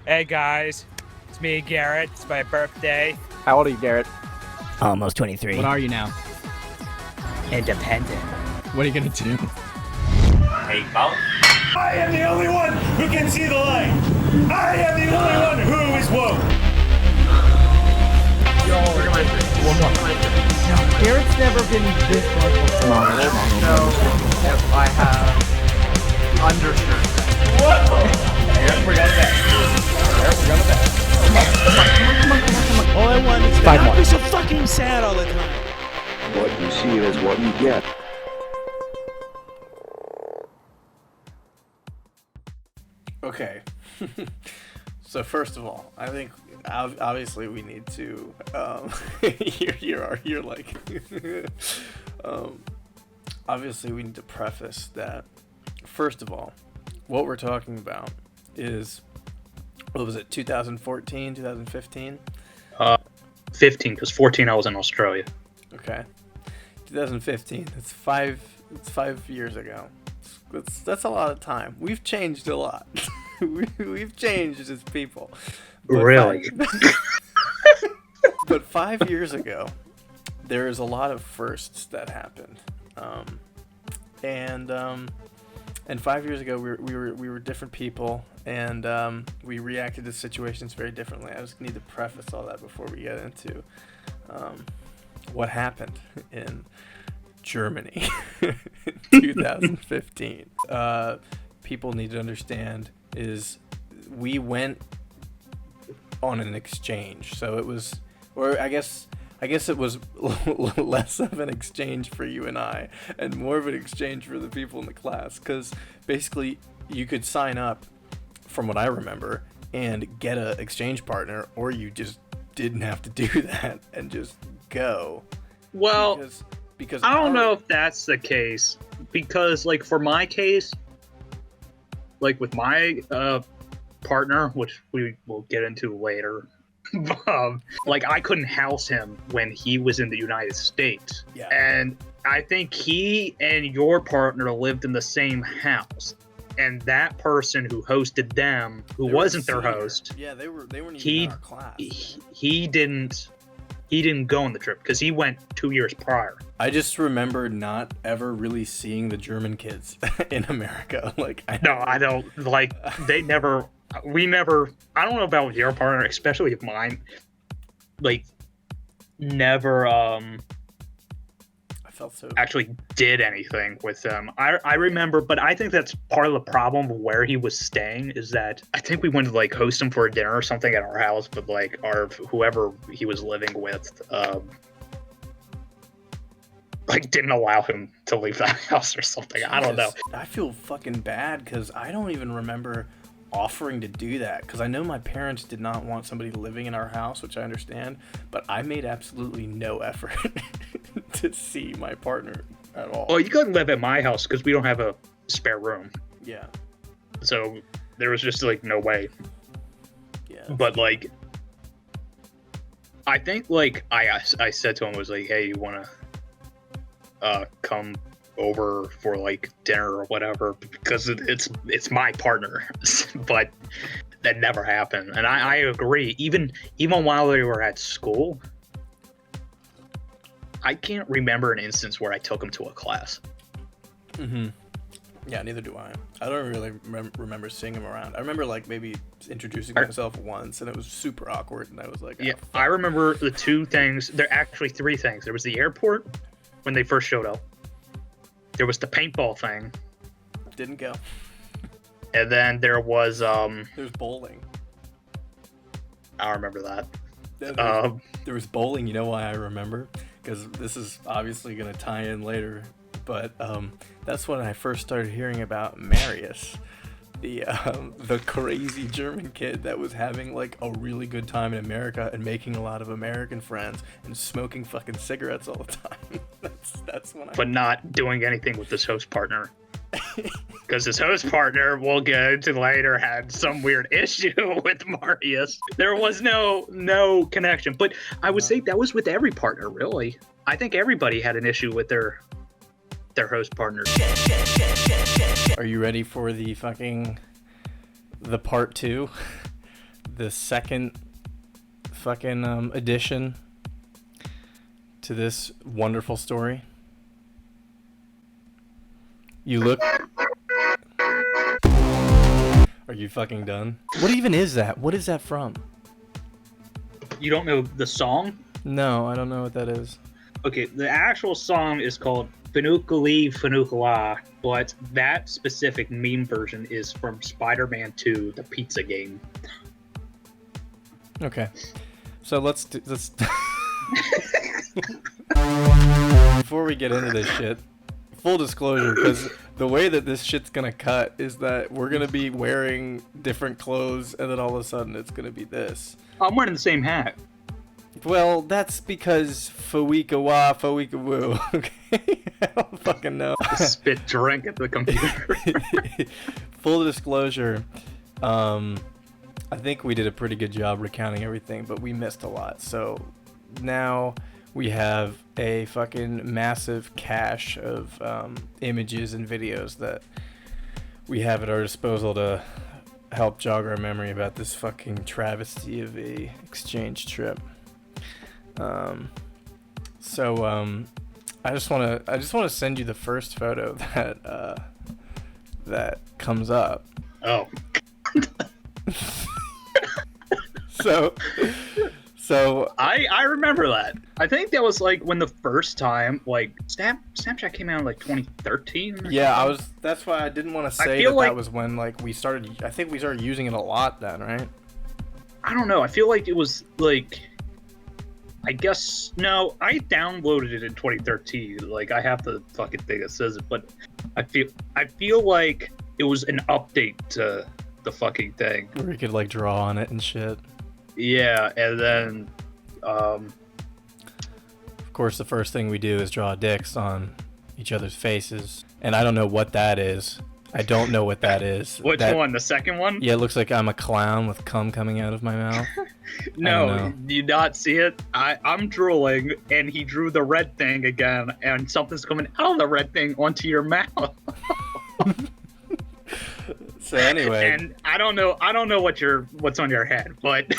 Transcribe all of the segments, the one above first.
Hey guys, it's me, Garrett. It's my birthday. How old are you, Garrett? Almost 23. What are you now? Independent. What are you gonna do? Hey, Bob. I am the only one who can see the light. I am the only one who is woke. Garrett's never been this much. So, if I have undershirt. Garrett, we're going to bed. Garrett, we're going to bed. All I want is to not be so fucking sad all the time. What you see is what you get. Okay. So first of all, I think obviously we need to you're like obviously we need to preface that first of all, what we're talking about is, what was it, 2014, 2015? 15, because 14 I was in Australia. Okay. 2015. It's 5 years ago. That's a lot of time. We've changed a lot. We've changed as people. But Really? But 5 years ago, there is a lot of firsts that happened. And 5 years ago, we were different people, and we reacted to situations very differently. I just need to preface all that before we get into what happened in Germany in 2015. People need to understand is we went on an exchange, so it was, or I guess it was less of an exchange for you and I, and more of an exchange for the people in the class, because basically you could sign up, from what I remember, and get an exchange partner, or you just didn't have to do that and just go. Well, because I don't know if that's the case, because like for my case, like with my partner, which we will get into later, like I couldn't house him when he was in the United States. Yeah. And I think he and your partner lived in the same house, and that person who hosted them, who wasn't their host, yeah, they weren't even in our class. He didn't go on the trip because he went 2 years prior. I just remember not ever really seeing the German kids in America. Like, I don't like. We never. I don't know about your partner, especially if mine. Like, never. I felt so. Actually, did anything with them. I remember, but I think that's part of the problem where he was staying is that I think we went to like host him for a dinner or something at our house, but like whoever he was living with, like didn't allow him to leave the house or something. I don't know. I feel fucking bad because I don't even remember offering to do that, because I know my parents did not want somebody living in our house, which I understand, but I made absolutely no effort to see my partner at all. Well, you couldn't live at my house because we don't have a spare room. Yeah. So there was just like no way. Yeah. But like, I think like I said to him, was like, hey, you want to come over for like dinner or whatever, because it's my partner. But that never happened. And I agree, even while we were at school, I can't remember an instance where I took him to a class. Mm-hmm. Yeah, neither do I. I don't really remember seeing him around. I remember like maybe introducing myself once, and it was super awkward, and I was like, yeah, I remember the two things. There are actually three things. There was the airport when they first showed up. There was the paintball thing. Didn't go. And then there was there's bowling. I don't remember that. There was bowling. You know why I remember? Because this is obviously going to tie in later. But that's when I first started hearing about Marius, the crazy German kid that was having like a really good time in America and making a lot of American friends and smoking fucking cigarettes all the time. That's when But not doing anything with his host partner. Because his host partner, we'll get into later, had some weird issue with Marius. There was no connection. But I would say that was with every partner, really. I think everybody had an issue with their host partners. Are you ready for the part two? the second fucking addition to this wonderful story. You look. Are you fucking done? What even is that? What is that from? You don't know the song? No, I don't know what that is. Okay, the actual song is called Fanukali Fanukala, but that specific meme version is from Spider-Man 2, the pizza game. Okay, so let's before we get into this shit, full disclosure, because the way that this shit's gonna cut is that we're gonna be wearing different clothes, and then all of a sudden it's gonna be this. I'm wearing the same hat. Well, that's because Fawika Wa, Fawika Woo. Okay, I don't fucking know. Spit drink at the computer. Full disclosure, I think we did a pretty good job recounting everything, but we missed a lot. So now we have a fucking massive cache of images and videos that we have at our disposal to help jog our memory about this fucking travesty of a exchange trip. I just want to send you the first photo that comes up. Oh. So I remember that. I think that was like when the first time like Snapchat came out in like 2013. Yeah, that's why I didn't want to say that was when like we started. I think we started using it a lot then, right? I don't know. I feel like it was like, I guess no. I downloaded it in 2013. Like I have the fucking thing that says it, but I feel like it was an update to the fucking thing where you could like draw on it and shit. Yeah, and then of course the first thing we do is draw dicks on each other's faces, and I don't know what that is. I don't know what that is. Which one? The second one? Yeah, it looks like I'm a clown with cum coming out of my mouth. No, do you not see it? I'm drooling, and he drew the red thing again, and something's coming out of the red thing onto your mouth. So anyway, and I don't know what's on your head, but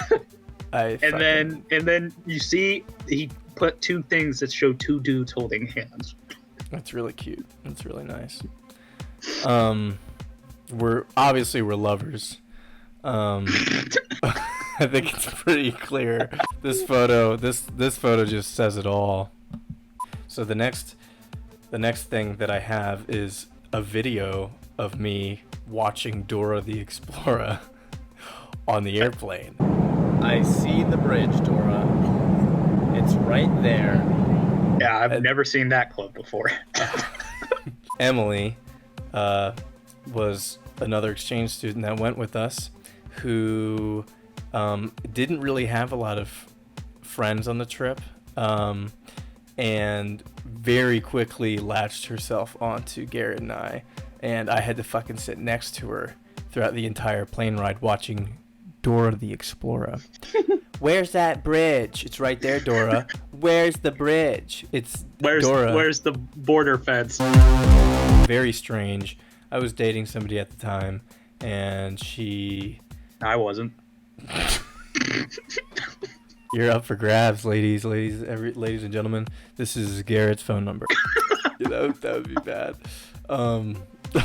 and then you see he put two things that show two dudes holding hands. That's really cute. That's really nice. We're lovers. I think it's pretty clear. This photo just says it all. So the next thing that I have is a video of me watching Dora the Explorer on the airplane. I see the bridge, Dora. It's right there. Yeah, I've never seen that clip before. Emily was another exchange student that went with us who didn't really have a lot of friends on the trip, and very quickly latched herself onto Garrett and I had to fucking sit next to her throughout the entire plane ride watching Dora the Explorer. Where's that bridge? It's right there, Dora. Where's the bridge? Dora. Where's the border fence? Very strange. I was dating somebody at the time, and I wasn't. You're up for grabs, ladies and gentlemen. This is Garrett's phone number. That would be bad.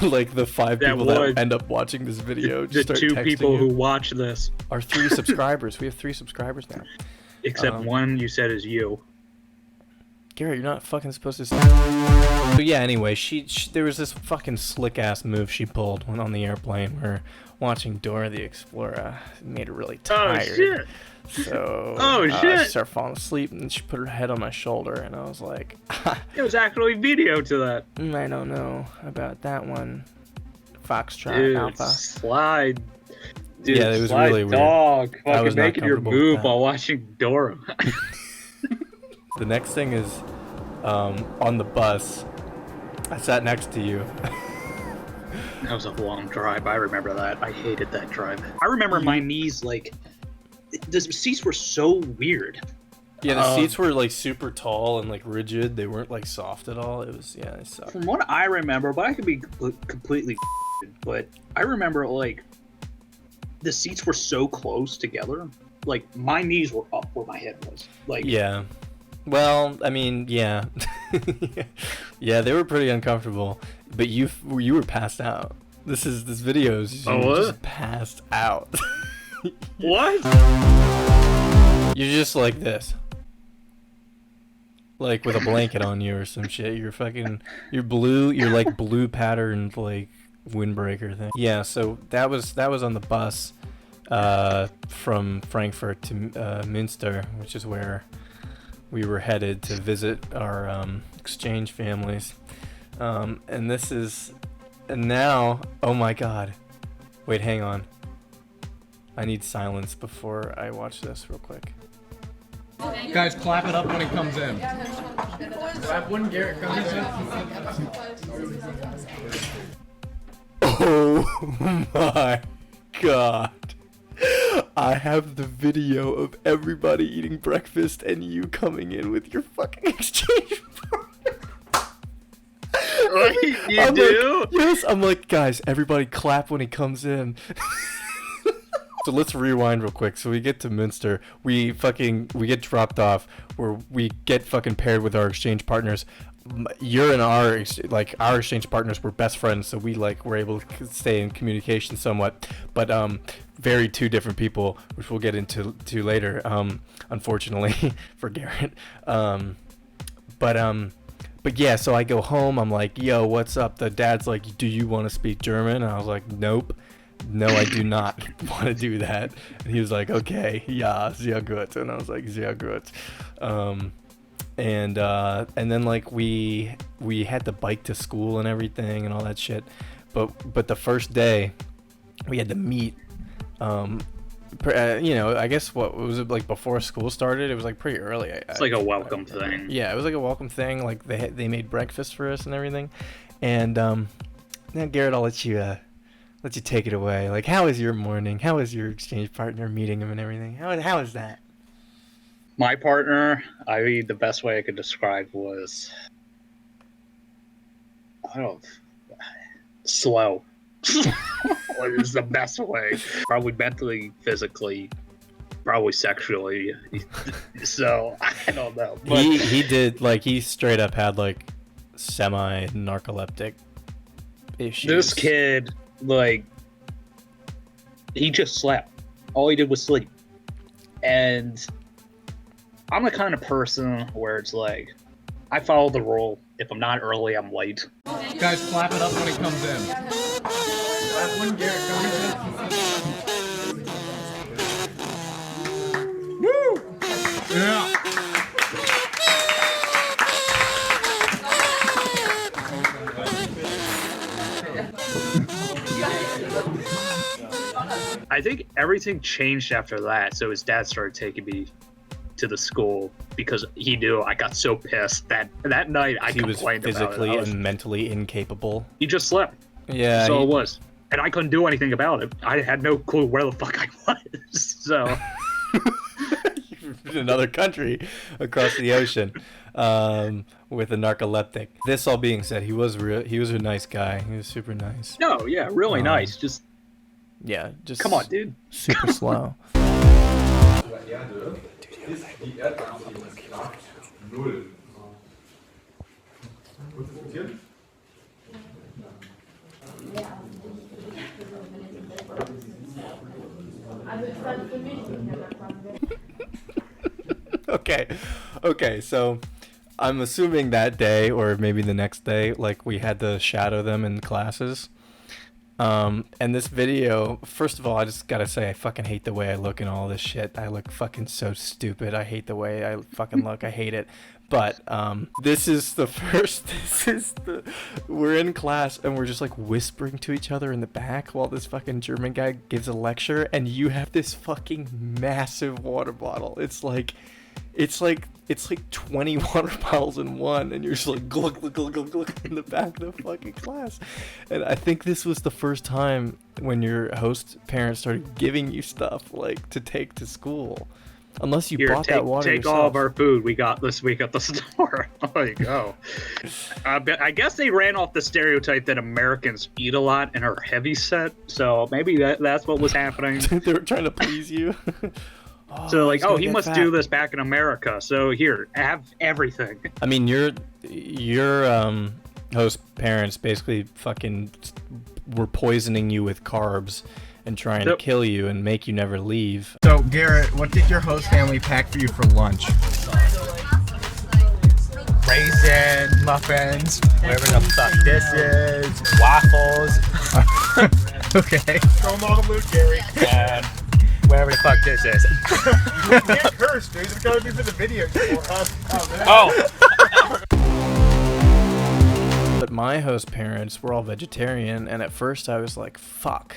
Like the 5 people that end up watching this video. The 2 people who watch this are 3 subscribers. We have 3 subscribers now. Except one you said is you. Garrett, you're not fucking supposed to say. So yeah, anyway, there was this fucking slick ass move she pulled when on the airplane where watching Dora the Explorer made her really tired. Oh shit. So shit. I started falling asleep, and she put her head on my shoulder, and I was like, it was actually video to that. I don't know about that one. Foxtrot Dude, Alpha. Slide. Dude, yeah, it was slide really dog. weird. Fucking making your move while watching Dora. The next thing is on the bus. I sat next to you. That was a long drive. I remember that. I hated that drive. I remember my knees, like, the seats were so weird. Yeah, the seats were like super tall and like rigid. They weren't like soft at all. It was, yeah, they sucked. From what I remember, but I could be completely but I remember like the seats were so close together. Like, my knees were up where my head was. Like, Yeah. Well, I mean, yeah. Yeah, they were pretty uncomfortable. But you were passed out. This video's you what? just passed out. what? You're just like this. Like with a blanket on you or some shit. You're like blue patterned like windbreaker thing. Yeah, so that was on the bus from Frankfurt to Münster, which is where we were headed to visit our exchange families. And now, oh my god. Wait, hang on. I need silence before I watch this real quick. Guys, clap it up when it comes in. Clap when Garrett comes in. Oh my god. I have the video of everybody eating breakfast and you coming in with your fucking exchange partner. You do? Like, yes, I'm like, guys, everybody clap when he comes in. So let's rewind real quick. So we get to Münster, we get dropped off, where we get fucking paired with our exchange partners. You're and our exchange partners were best friends, so we were able to stay in communication somewhat. But very two different people, which we'll get into later. Unfortunately for Garrett. But yeah, so I go home. I'm like, yo, what's up? The dad's like, do you want to speak German? And I was like, nope. No, I do not want to do that. And he was like, okay, ja, sehr gut. And I was like, sehr gut. And then we had to bike to school and everything and all that shit. But the first day we had to meet. I guess what was it like before school started? It was like pretty early. It's like a welcome thing. Yeah, it was like a welcome thing. Like they made breakfast for us and everything. And now Garrett, I'll let you take it away. Like, how was your morning? How was your exchange partner meeting him and everything? How is that? My partner, the best way I could describe was, slow. Is the best way. Probably mentally, physically, probably sexually. So I don't know. But He did he straight up had semi-narcoleptic issues. This kid, he just slept. All he did was sleep. And I'm the kind of person where it's I follow the rule. If I'm not early, I'm late. Guys, clap it up when it comes in. Clap when Garrett comes in. Woo! Yeah. I think everything changed after that. So his dad started taking me to the school because he knew I got so pissed that night I complained about it. He was physically and mentally incapable. He just slept. Yeah. So it was. And I couldn't do anything about it. I had no clue where the fuck I was. So. In another country across the ocean with a narcoleptic. This all being said, he was a nice guy. He was super nice. No, yeah, really nice. Just come on, dude. Super slow. Okay, so I'm assuming that day or maybe the next day, we had to shadow them in classes. And this video, first of all, I just gotta say, I fucking hate the way I look in all this shit. I look fucking so stupid. I hate the way I fucking look. I hate it. But, we're in class and we're just whispering to each other in the back while this fucking German guy gives a lecture, and you have this fucking massive water bottle. It's like 20 water bottles in one, and you're just glug, glug, glug, glug, glug in the back of the fucking class. And I think this was the first time when your host parents started giving you stuff to take to school. Unless you Here, bought that water take yourself. all of our food we got this week at the store. There you go. I guess they ran off the stereotype that Americans eat a lot and are heavy set, so maybe that's what was happening. They were trying to please you. So like, he's gonna he get must fat. do this back in America. So here, have everything. I mean, your host parents basically fucking were poisoning you with carbs and trying to kill you and make you never leave. So, Garrett, what did your host family pack for you for lunch? Raisin, muffins, whatever the fuck this is, waffles, Okay. Throw them all to Luke, Gary. and whatever the fuck this is. You can't curse, dude. It's gotta be for the video. But my host parents were all vegetarian, and at first I was like, fuck,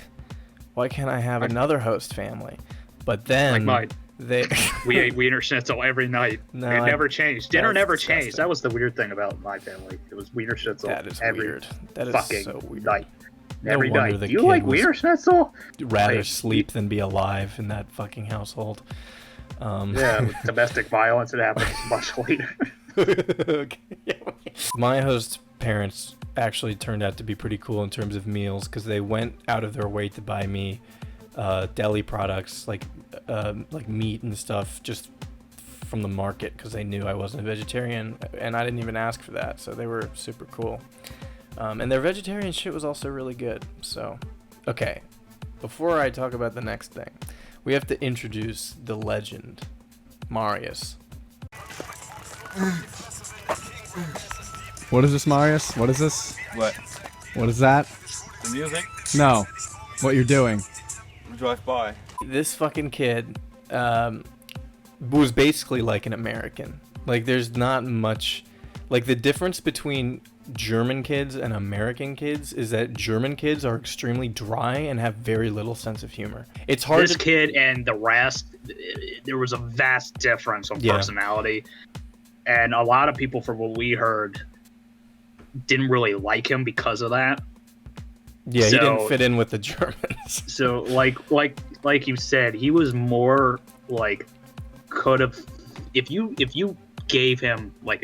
why can't I have another host family? But then Like mine. they We ate Wiener Schnitzel every night. No, it never changed. Dinner that's never disgusting. changed. That was the weird thing about my family. It was Wiener Schnitzel that is every weird. That is fucking so weird. night. No Every wonder night. the Do you kid like was Wiener Schnitzel? rather Like, sleep than be alive in that fucking household. Yeah, with domestic violence, it happens much later. Okay. My host parents actually turned out to be pretty cool in terms of meals because they went out of their way to buy me deli products like meat and stuff just from the market because they knew I wasn't a vegetarian and I didn't even ask for that, so they were super cool. And their vegetarian shit was also really good. So, okay, before I talk about the next thing, we have to introduce the legend, Marius. What is this, Marius? What is this? What? What is that? The music? No. What you're doing. Drive by. This fucking kid was basically like an American. Like, there's not much... Like, the difference between German kids and American kids is that German kids are extremely dry and have very little sense of humor. It's hard This kid and the rest, there was a vast difference of personality. And a lot of people, from what we heard, didn't really like him because of that. Yeah, he So- didn't fit in with the Germans. So, like you said, he was more like could have if you gave him like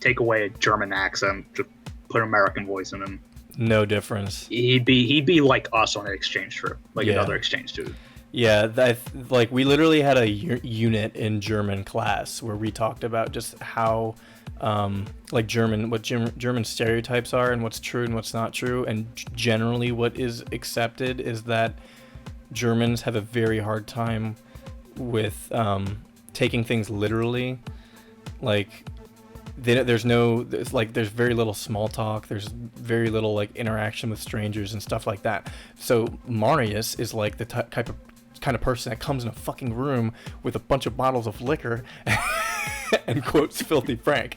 take away a German accent, just put an American voice in him. No difference. He'd be like us on an exchange trip, like Yeah. another exchange student. Yeah, like we literally had a unit in German class where we talked about just how like German stereotypes are and what's true and what's not true, and generally what is accepted is that Germans have a very hard time with taking things literally. Like there's very little small talk, there's very little like interaction with strangers and stuff like that. So Marius is like the kind of person that comes in a fucking room with a bunch of bottles of liquor and quotes Filthy Frank.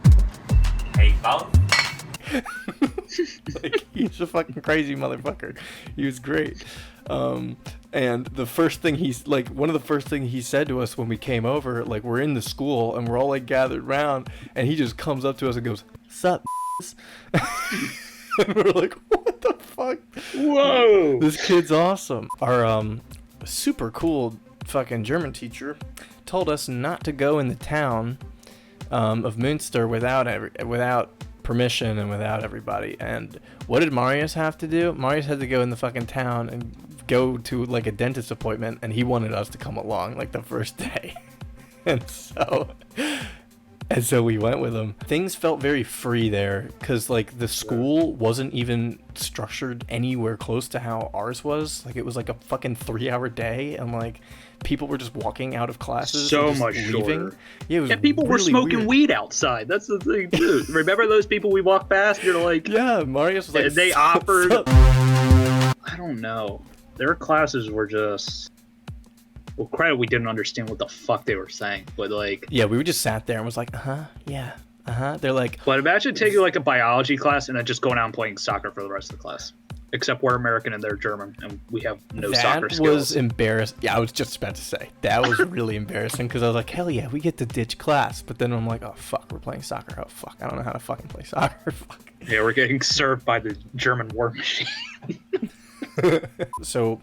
Hey, boss. Like, he's a fucking crazy motherfucker. He was great. And the first thing one of the first things he said to us when we came over, like, we're in the school and we're all like gathered around, and he just comes up to us and goes, "Sup?" And we're like, what the fuck? Whoa! This kid's awesome. Our super cool fucking German teacher told us not to go in the town of Münster without permission and without everybody. And what did Marius have to do? Marius had to go in the fucking town and go to like a dentist appointment, and he wanted us to come along like the first day. And so we went with him. Things felt very free there because like the school wasn't even structured anywhere close to how ours was. Like, it was like a fucking 3-hour day, and like people were just walking out of classes So and just much leaving. shorter. Yeah, it was People were really smoking weird. weed outside. That's the thing too. Remember those people we walked past? You're like, Yeah, Marius was like, they "Sup, offered. sup?" I don't know. Their classes were just. Well, credit we didn't understand what the fuck they were saying, but like. Yeah, we just sat there and was like, yeah, They're like, But imagine taking like a biology class and then just going out and playing soccer for the rest of the class. Except we're American and they're German, and we have no soccer that skills. was embarrassing. Yeah, I was just about to say that was really embarrassing because I was like, hell yeah, we get to ditch class. But then I'm like, oh fuck, we're playing soccer. Oh fuck, I don't know how to fucking play soccer. Fuck. Yeah, we're getting served by the German war machine. So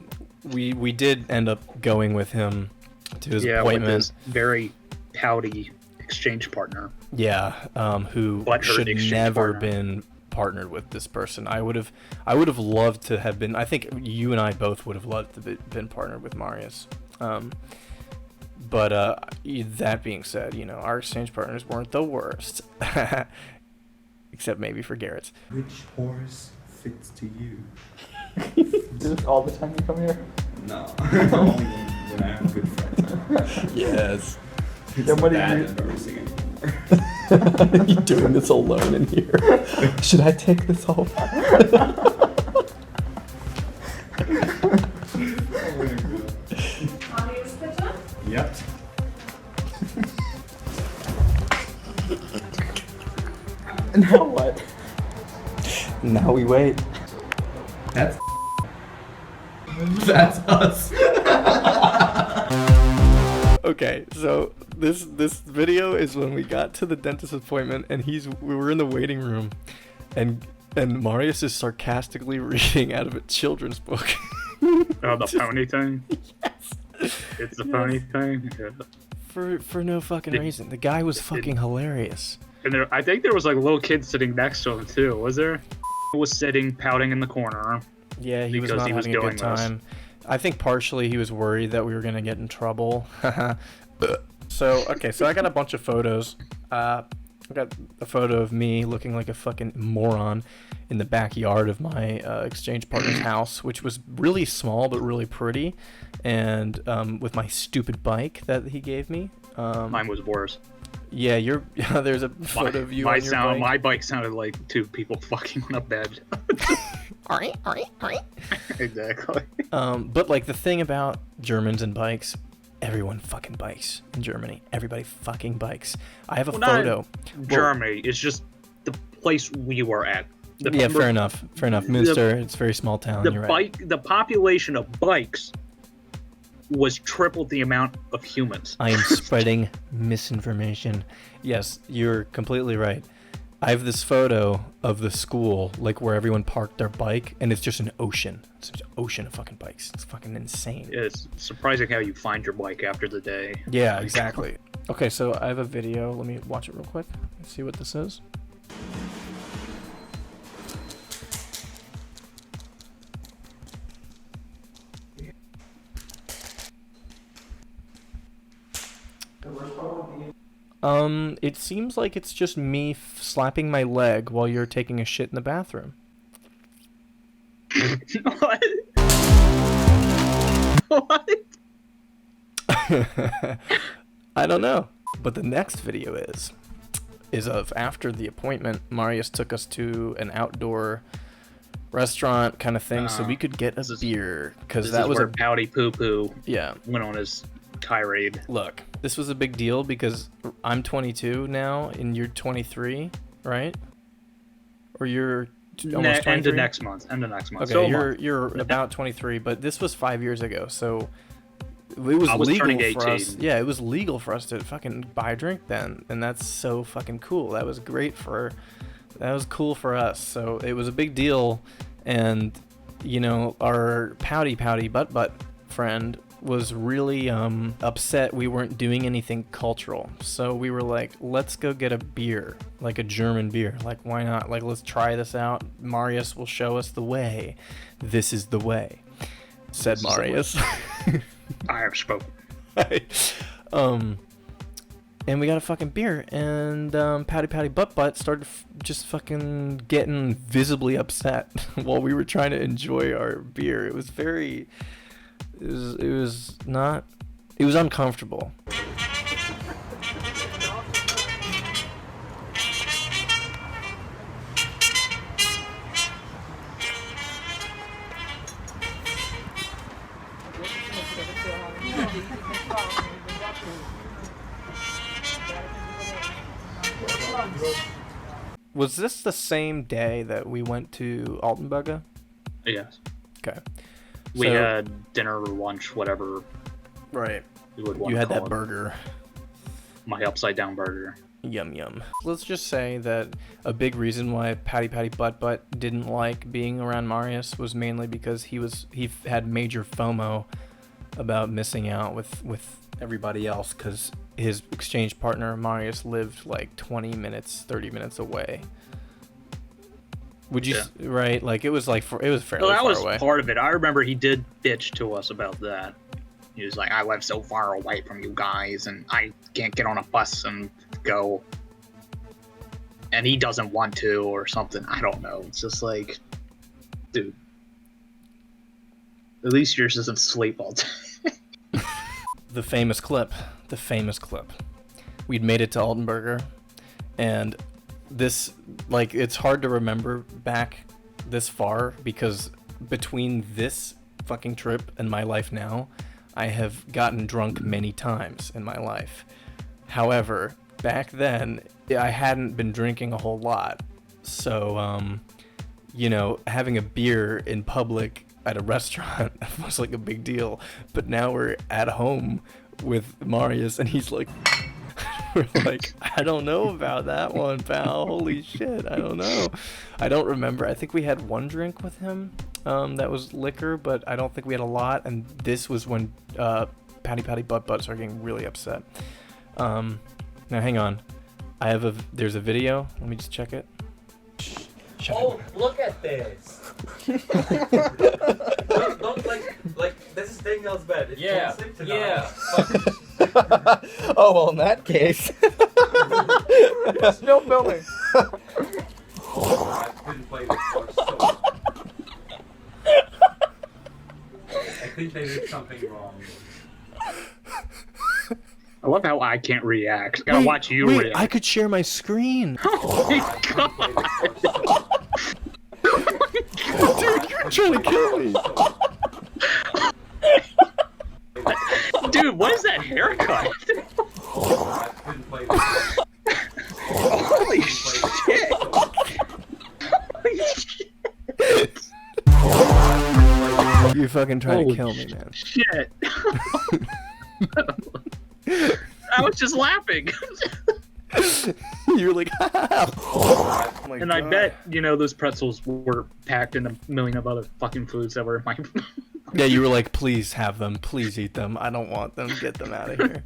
we did end up going with him to his with appointment. this very pouty exchange partner. Yeah, who Butthurt should exchange never partner. been partnered with this person. I would have loved to have been. I think you and I both would have loved to been partnered with Marius. But that being said, you know, our exchange partners weren't the worst, except maybe for Garrett's. Which horse fits to you? Is this all the time you come here? No. Only when I have good friends. Yes. It's what are bad you- embarrassing anymore. Are you doing this alone in here? Should I take this home? Yep. Now what? Now we wait. That's us. Okay, so this video is when we got to the dentist appointment, and we were in the waiting room, and Marius is sarcastically reading out of a children's book. Oh, the pony thing? Yes. It's the pony thing? Yeah. For no fucking reason. The guy was fucking hilarious. And I think there was like a little kid sitting next to him too, was there? He was sitting, pouting in the corner. Yeah, he was Because not he was having a doing good time. I think partially he was worried that we were gonna get in trouble. So I got a bunch of photos. I got a photo of me looking like a fucking moron in the backyard of my exchange partner's house, which was really small but really pretty, and with my stupid bike that he gave me. Mine was worse. Yeah, there's a photo of you on your bike. My bike sounded like two people fucking on a bed. Alright. Exactly. But like the thing about Germans and bikes, everyone fucking bikes in Germany. Everybody fucking bikes. I have a photo. Germany is just the place we were at. Yeah, fair enough. Münster, it's a very small town. You're right. The population of bikes was triple the amount of humans. I am spreading misinformation. Yes, you're completely right. I have this photo of the school, like where everyone parked their bike, and it's just an ocean. It's an ocean of fucking bikes. It's fucking insane. It's surprising how you find your bike after the day. Yeah, exactly. Okay, so I have a video. Let me watch it real quick. Let's see what this is. It seems like it's just me slapping my leg while you're taking a shit in the bathroom. What? What? I don't know. But the next video is of after the appointment. Marius took us to an outdoor restaurant kind of thing so we could get a beer, because that was where a Pouty Poo Poo yeah. went on his tirade. Look, this was a big deal because I'm 22 now and you're 23, right? Or you're almost 23? End of next month. Okay, So you're about 23, but this was 5 years ago, so it was I was legal turning for us. 18. Yeah, it was legal for us to fucking buy a drink then, and that's so fucking cool. That was cool for us. So it was a big deal, and you know, our pouty butt friend was really upset we weren't doing anything cultural. So we were like, let's go get a beer, like a German beer. Like, why not? Like, let's try this out. Marius will show us the way. This is the way, said Marius. I have spoken. And we got a fucking beer, and Pouty butt started just fucking getting visibly upset while we were trying to enjoy our beer. It was very... It was uncomfortable. Was this the same day that we went to Altenburger? Yes. Okay. We So- had dinner or lunch, whatever Right. you would want You to had call that it. burger. My upside down burger. Yum yum. Let's just say that a big reason why Pouty butt didn't like being around Marius was mainly because he had major FOMO about missing out with everybody else because his exchange partner Marius lived like 20 minutes, 30 minutes away. Would you right? Like it was like it was fairly Well, that far was away. part of it. I remember he did bitch to us about that. He was like, "I live so far away from you guys, and I can't get on a bus and go." And he doesn't want to, or something. I don't know. It's just like, dude. At least yours doesn't sleep all day. The famous clip. We'd made it to Altenburger, and this, like, it's hard to remember back this far because between this fucking trip and my life now, I have gotten drunk many times in my life. However, back then, I hadn't been drinking a whole lot. So, you know, having a beer in public at a restaurant was like a big deal. But now we're at home with Marius, and he's like, we're like, I don't know about that one, pal. Holy shit, I don't know. I don't remember. I think we had one drink with him that was liquor, but I don't think we had a lot. And this was when Patty Butt Butts are getting really upset. Now, hang on. There's a video. Let me just check it. Look at this. don't like this is Daniel's bed. It's don't sleep tonight. Oh, well, in that case. Still filming. I couldn't play this for so long. I think they did something wrong. I love how I can't react. Gotta watch you react. I could share my screen. Oh my god! Dude, you're trying to kill me. Dude, what is that haircut? Holy shit! Holy shit! You're fucking trying to kill me, man. Shit! I was just laughing. You're like, oh my and God. I bet, you know, those pretzels were packed in a million of other fucking foods that were in my... Yeah, you were like, please have them. Please eat them. I don't want them. Get them out of here.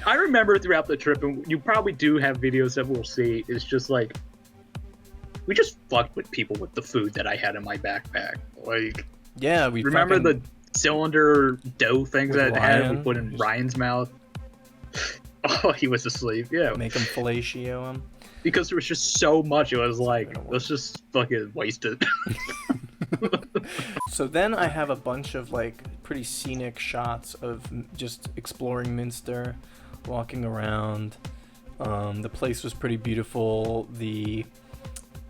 I remember throughout the trip, and you probably do have videos that we'll see, it's just like, we just fucked with people with the food that I had in my backpack. Like, yeah, we remember the cylinder dough things With that I had Ryan? we put in Ryan's mouth? Oh, he was asleep. Yeah, make him fellatio him. Because there was just so much. It was like, let's just fucking waste it. So then I have a bunch of like pretty scenic shots of just exploring Minster, walking around. The place was pretty beautiful.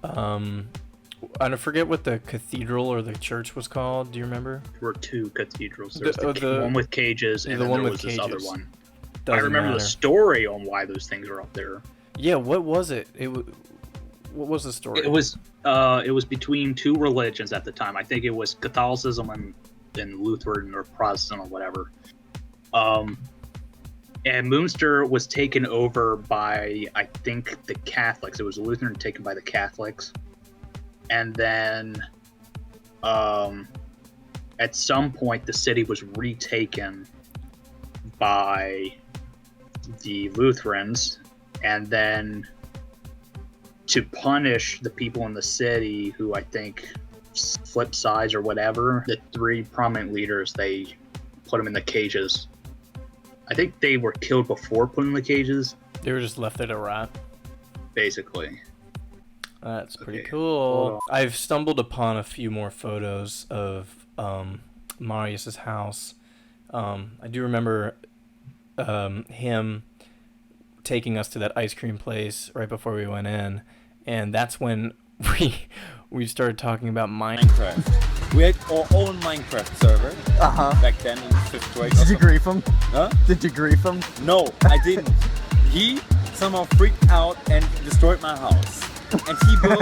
I forget what the cathedral or the church was called. Do you remember? There were two cathedrals. There was the one with cages, and the then one there with was this other cages. one. I Doesn't remember the matter. story on why those things are up there. Yeah, what was it? What was the story? It was between two religions at the time. I think it was Catholicism and Lutheran or Protestant or whatever. And Munster was taken over by, I think, the Catholics. It was Lutheran taken by the Catholics. And then at some point the city was retaken by the Lutherans, and then to punish the people in the city who I think flipped sides or whatever, the three prominent leaders, they put them in the cages. I think they were killed before put in the cages. They were just left there to rot. Basically. That's pretty cool. I've stumbled upon a few more photos of Marius's house. I do remember him taking us to that ice cream place right before we went in, and that's when we started talking about Minecraft. We had our own Minecraft server back then in 5th grade. Did you grief him? Huh? Did you grief him? No, I didn't. He somehow freaked out and destroyed my house. And he built...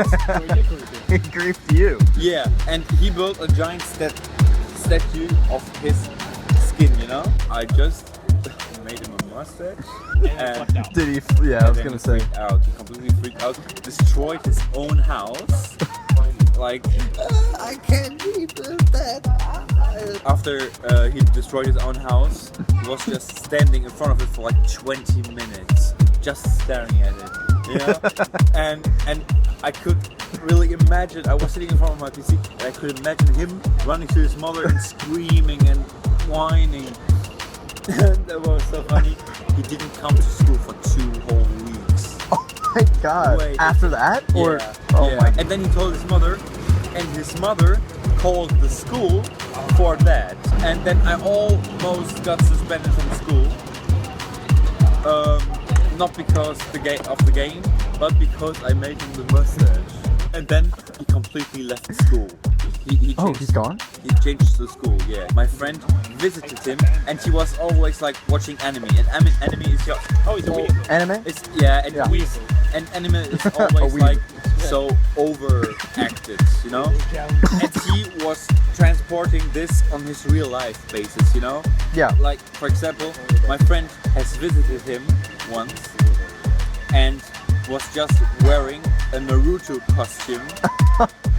He griefed you. Yeah, and he built a giant statue of his skin, you know? I just made him a mustache. And Did he? Yeah, I was gonna say. freaked out. He completely freaked out. Destroyed his own house. Like, I can't believe that. After he destroyed his own house, he was just standing in front of it for like 20 minutes, just staring at it. You know? and I could really imagine, I was sitting in front of my PC, and I could imagine him running to his mother and screaming and whining. That was so funny. He didn't come to school for 2 whole weeks. Oh my god. Wait. After that? Or Yeah, oh yeah. my And then he told his mother, and his mother called the school for that. And then I almost got suspended from school. Not because of the game, but because I made him the mustache. And then he completely left school. He changed, he's gone? He changed the school, yeah. My friend visited him, and he was always like watching anime. And anime is your... Oh, he's a weeb. Anime? It's, yeah, and anime is always like so overacted, you know? And he was transporting this on his real life basis, you know? Yeah. Like, for example, my friend has visited him once and was just wearing a Naruto costume.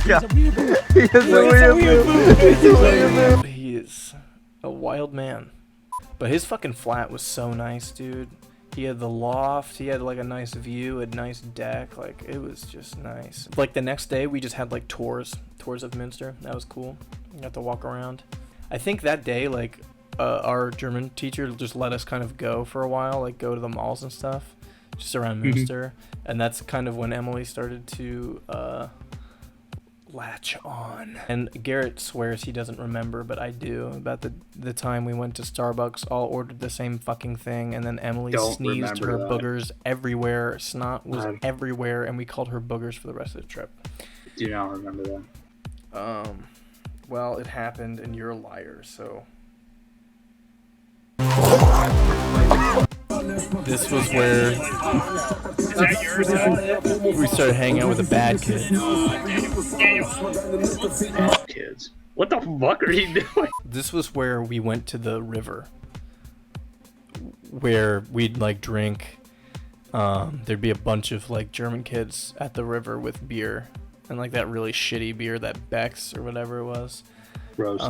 Yeah. He is a weeaboo. He is a wild man. But his fucking flat was so nice, dude. He had the loft, he had like a nice view, a nice deck, like it was just nice. Like the next day we just had like tours of Münster. That was cool. You got to walk around. I think that day like our German teacher just let us kind of go for a while, like go to the malls and stuff, just around Münster. And that's kind of when Emily started to latch on. And Garrett swears he doesn't remember, but I do, about the time we went to Starbucks, all ordered the same fucking thing, and then Emily sneezed her boogers everywhere, snot was everywhere, and we called her boogers for the rest of the trip. Do you not remember that? Well, it happened and you're a liar, so this was where we started hanging out with the bad kids. Kids. What the fuck are you doing? This was where we went to the river, where we'd like drink. There'd be a bunch of like German kids at the river with beer, and like that really shitty beer, that Beck's or whatever it was. Gross.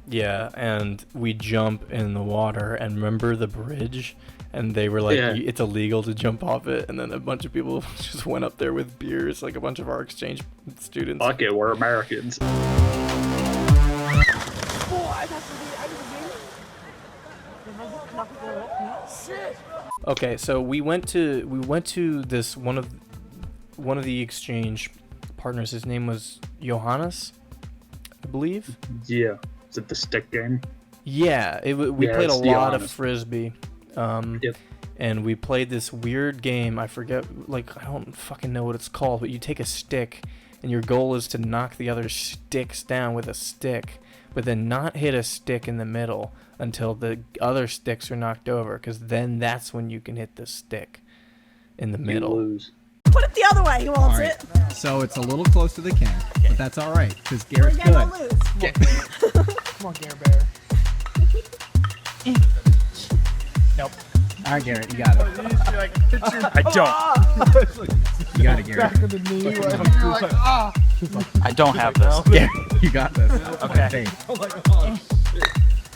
Yeah, and we jump in the water, and remember the bridge? And they were like, it's illegal to jump off it. And then a bunch of people just went up there with beers, like a bunch of our exchange students. Fuck it, we're Americans. Okay, so we went to this one of the exchange partners. His name was Johannes, I believe. Yeah. Is it the stick game? Yeah, we played a lot Johannes. of frisbee. And we played this weird game. I forget, like, I don't fucking know what it's called, but you take a stick and your goal is to knock the other sticks down with a stick, but then not hit a stick in the middle until the other sticks are knocked over, because then that's when you can hit the stick in the middle. You lose. Put it the other way, he wants Alright, so it's a little close to the king, but that's alright, because Garrett's good. Come on, Garrett Bear. Nope. Alright, Garrett, you got it. I don't. You got it, Garrett. I don't have this. Garrett, you got this. Okay.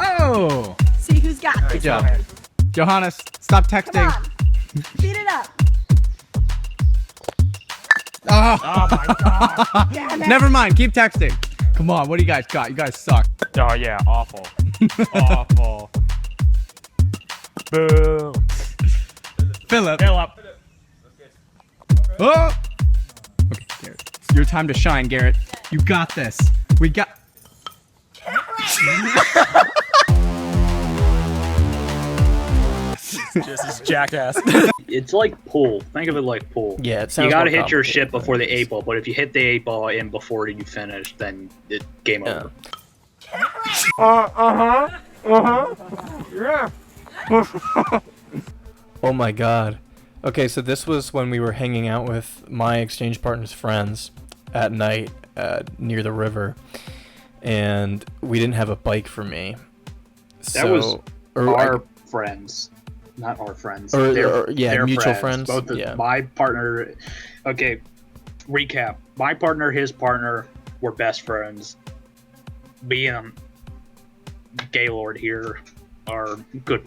Oh! See who's got Good this. job. Johannes, stop Come texting. on. Speed it up. Oh, my god. Damn it. never mind, keep texting. Come on, what do you guys got? You guys suck. Oh yeah, awful. Awful. Boo. Philip. Oh! Okay, Garrett. It's your time to shine, Garrett. You got this. We got... This is jackass. It's like pool. Think of it like pool. Yeah, it sounds You gotta more hit your complicated shit before than the it is. 8 ball, but if you hit the 8 ball in before you finish, then it game over. Oh my god. Okay, so this was when we were hanging out with my exchange partner's friends at night near the river, and we didn't have a bike for me. That was our friends, not our friends. Or Their mutual friends. Both my partner. Okay, recap. My partner, his partner were best friends. Me and Gaylord here are good.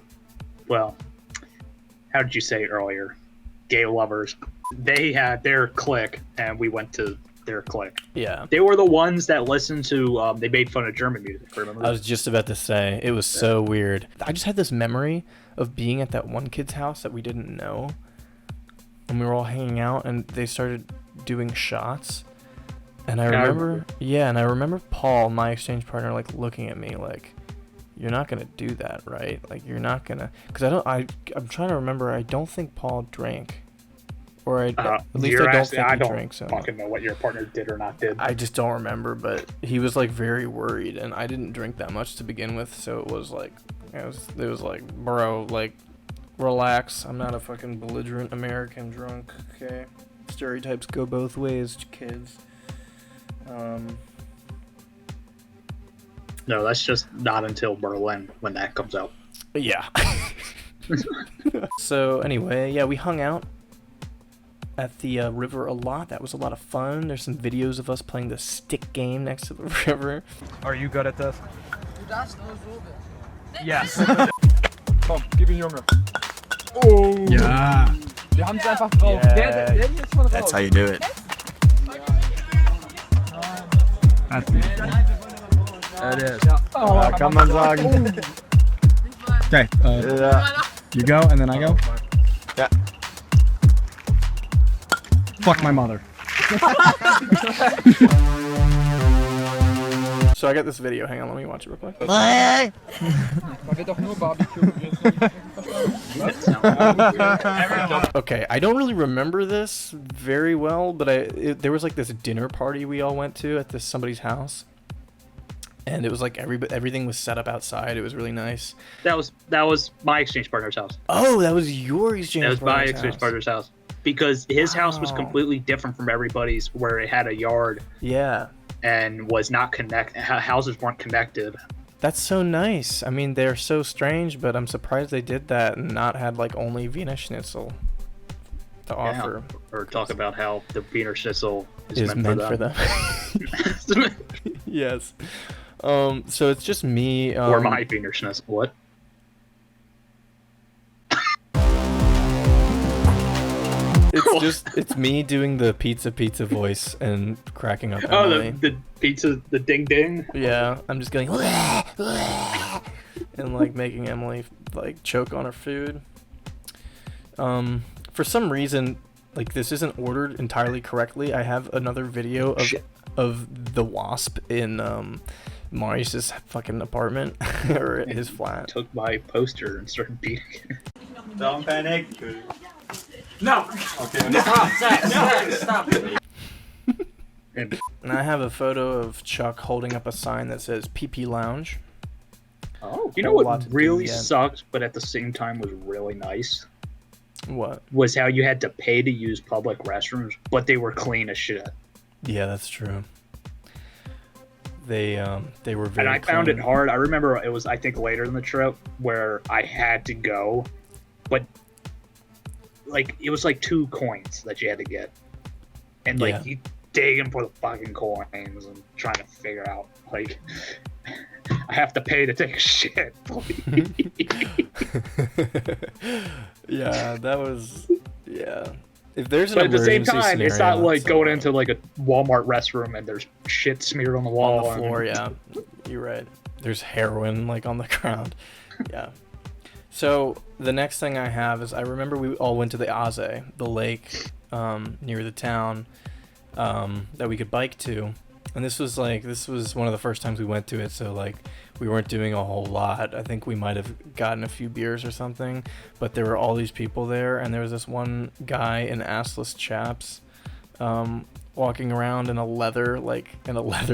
Well, how did you say it earlier? Gay lovers. They had their clique, and we went to their clique. Yeah. They were the ones that listened to. They made fun of German music. Remember? I was just about to say it was so weird. I just had this memory of being at that one kid's house that we didn't know, and we were all hanging out, and they started doing shots. And I remember Paul, my exchange partner, like looking at me like, "You're not gonna do that, right? Like you're not gonna." Because I'm trying to remember. I don't think Paul drank, or at least I don't think he drank. So fucking know what your partner did or not did. I just don't remember, but he was like very worried, and I didn't drink that much to begin with, so it was like, it was like, bro, like, relax. I'm not a fucking belligerent American drunk. Okay, stereotypes go both ways, kids. No, that's just not until Berlin when that comes out. Yeah. So anyway, yeah, we hung out at the river a lot. That was a lot of fun. There's some videos of us playing the stick game next to the river. Are you good at this? Yes. Komm, gib ihn, Junge. Oh. Ja. Wir haben es einfach drauf. Yeah. Der hier ist schon raus. That's how you do it. It is. Kann man sagen. Okay, you go and then I go? Yeah. Fuck my mother. So I got this video. Hang on, let me watch it real quick. Man wird doch nur Barbecue. Okay, I don't really remember this very well, but there was like this dinner party we all went to at somebody's house, and it was like everything was set up outside. It was really nice. That was my exchange partner's house. Oh, that was your exchange. That was my partner's exchange house. partner's house because his house was completely different from everybody's, where it had a yard. Yeah. And was not houses weren't connected. That's so nice. I mean, they're so strange, but I'm surprised they did that and not had like only Wiener Schnitzel to offer. Or talk about how the Wiener Schnitzel is meant for them. Yes. So it's just me. Or my Wiener Schnitzel. What? It's me doing the pizza voice and cracking up. Oh, Emily. the pizza, the ding ding. Yeah, I'm just going and like making Emily like choke on her food. For some reason, like this isn't ordered entirely correctly. I have another video of the wasp in Marius's fucking apartment or his flat. Took my poster and started beating it. Don't panic. No! Okay. No! Stop! And I have a photo of Chuck holding up a sign that says PP Lounge. Oh, you know what really sucked, but at the same time was really nice? What? Was how you had to pay to use public restrooms, but they were clean as shit. Yeah, that's true. They were very And I found it hard. I remember it was, I think, later in the trip where I had to go, but like it was like 2 coins that you had to get, and like you digging for the fucking coins and trying to figure out like I have to pay to take a shit. Yeah, that was If there's an but at the same emergency time, it's scenario, not like going into like a Walmart restroom and there's shit smeared on the wall on the floor. Yeah, you're right. There's heroin like on the ground. Yeah. So the next thing I have is I remember we all went to the Aze, the lake near the town that we could bike to, and this was one of the first times we went to it, so like we weren't doing a whole lot. I think we might have gotten a few beers or something, but there were all these people there, and there was this one guy in assless chaps walking around in a leather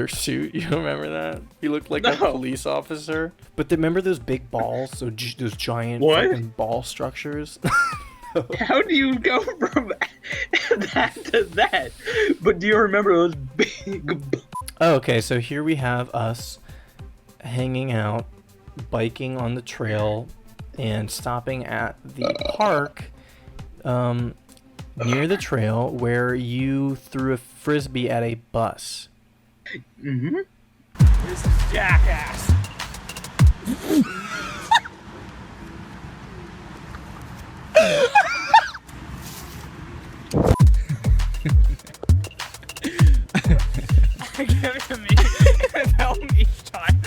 suit. You remember that? He looked like a police officer. But remember those big balls, those giant fucking ball structures? How do you go from that to that? But do you remember those big? Oh, okay, so here we have us hanging out, biking on the trail, and stopping at the park near the trail where you threw a frisbee at a bus. Mm-hmm. This jackass. Give it to me. Tell me each time.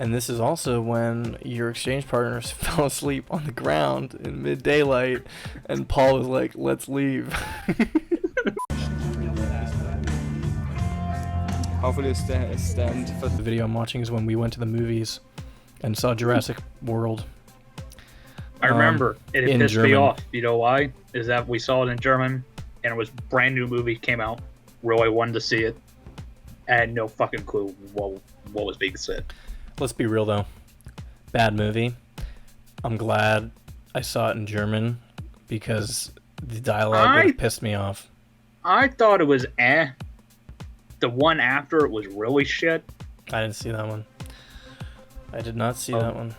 And this is also when your exchange partners fell asleep on the ground in mid-daylight, and Paul was like, "Let's leave." Hopefully stand for The video I'm watching is when we went to the movies and saw Jurassic World. I remember it in pissed me German. off. You know why? Is that we saw it in German, and it was brand new movie came out. Really wanted to see it. I had no fucking clue what was being said. Let's be real though, bad movie. I'm glad I saw it in German because the dialogue would have pissed me off. I thought it was eh. The one after it was really shit. I didn't see that one. I did not see that one.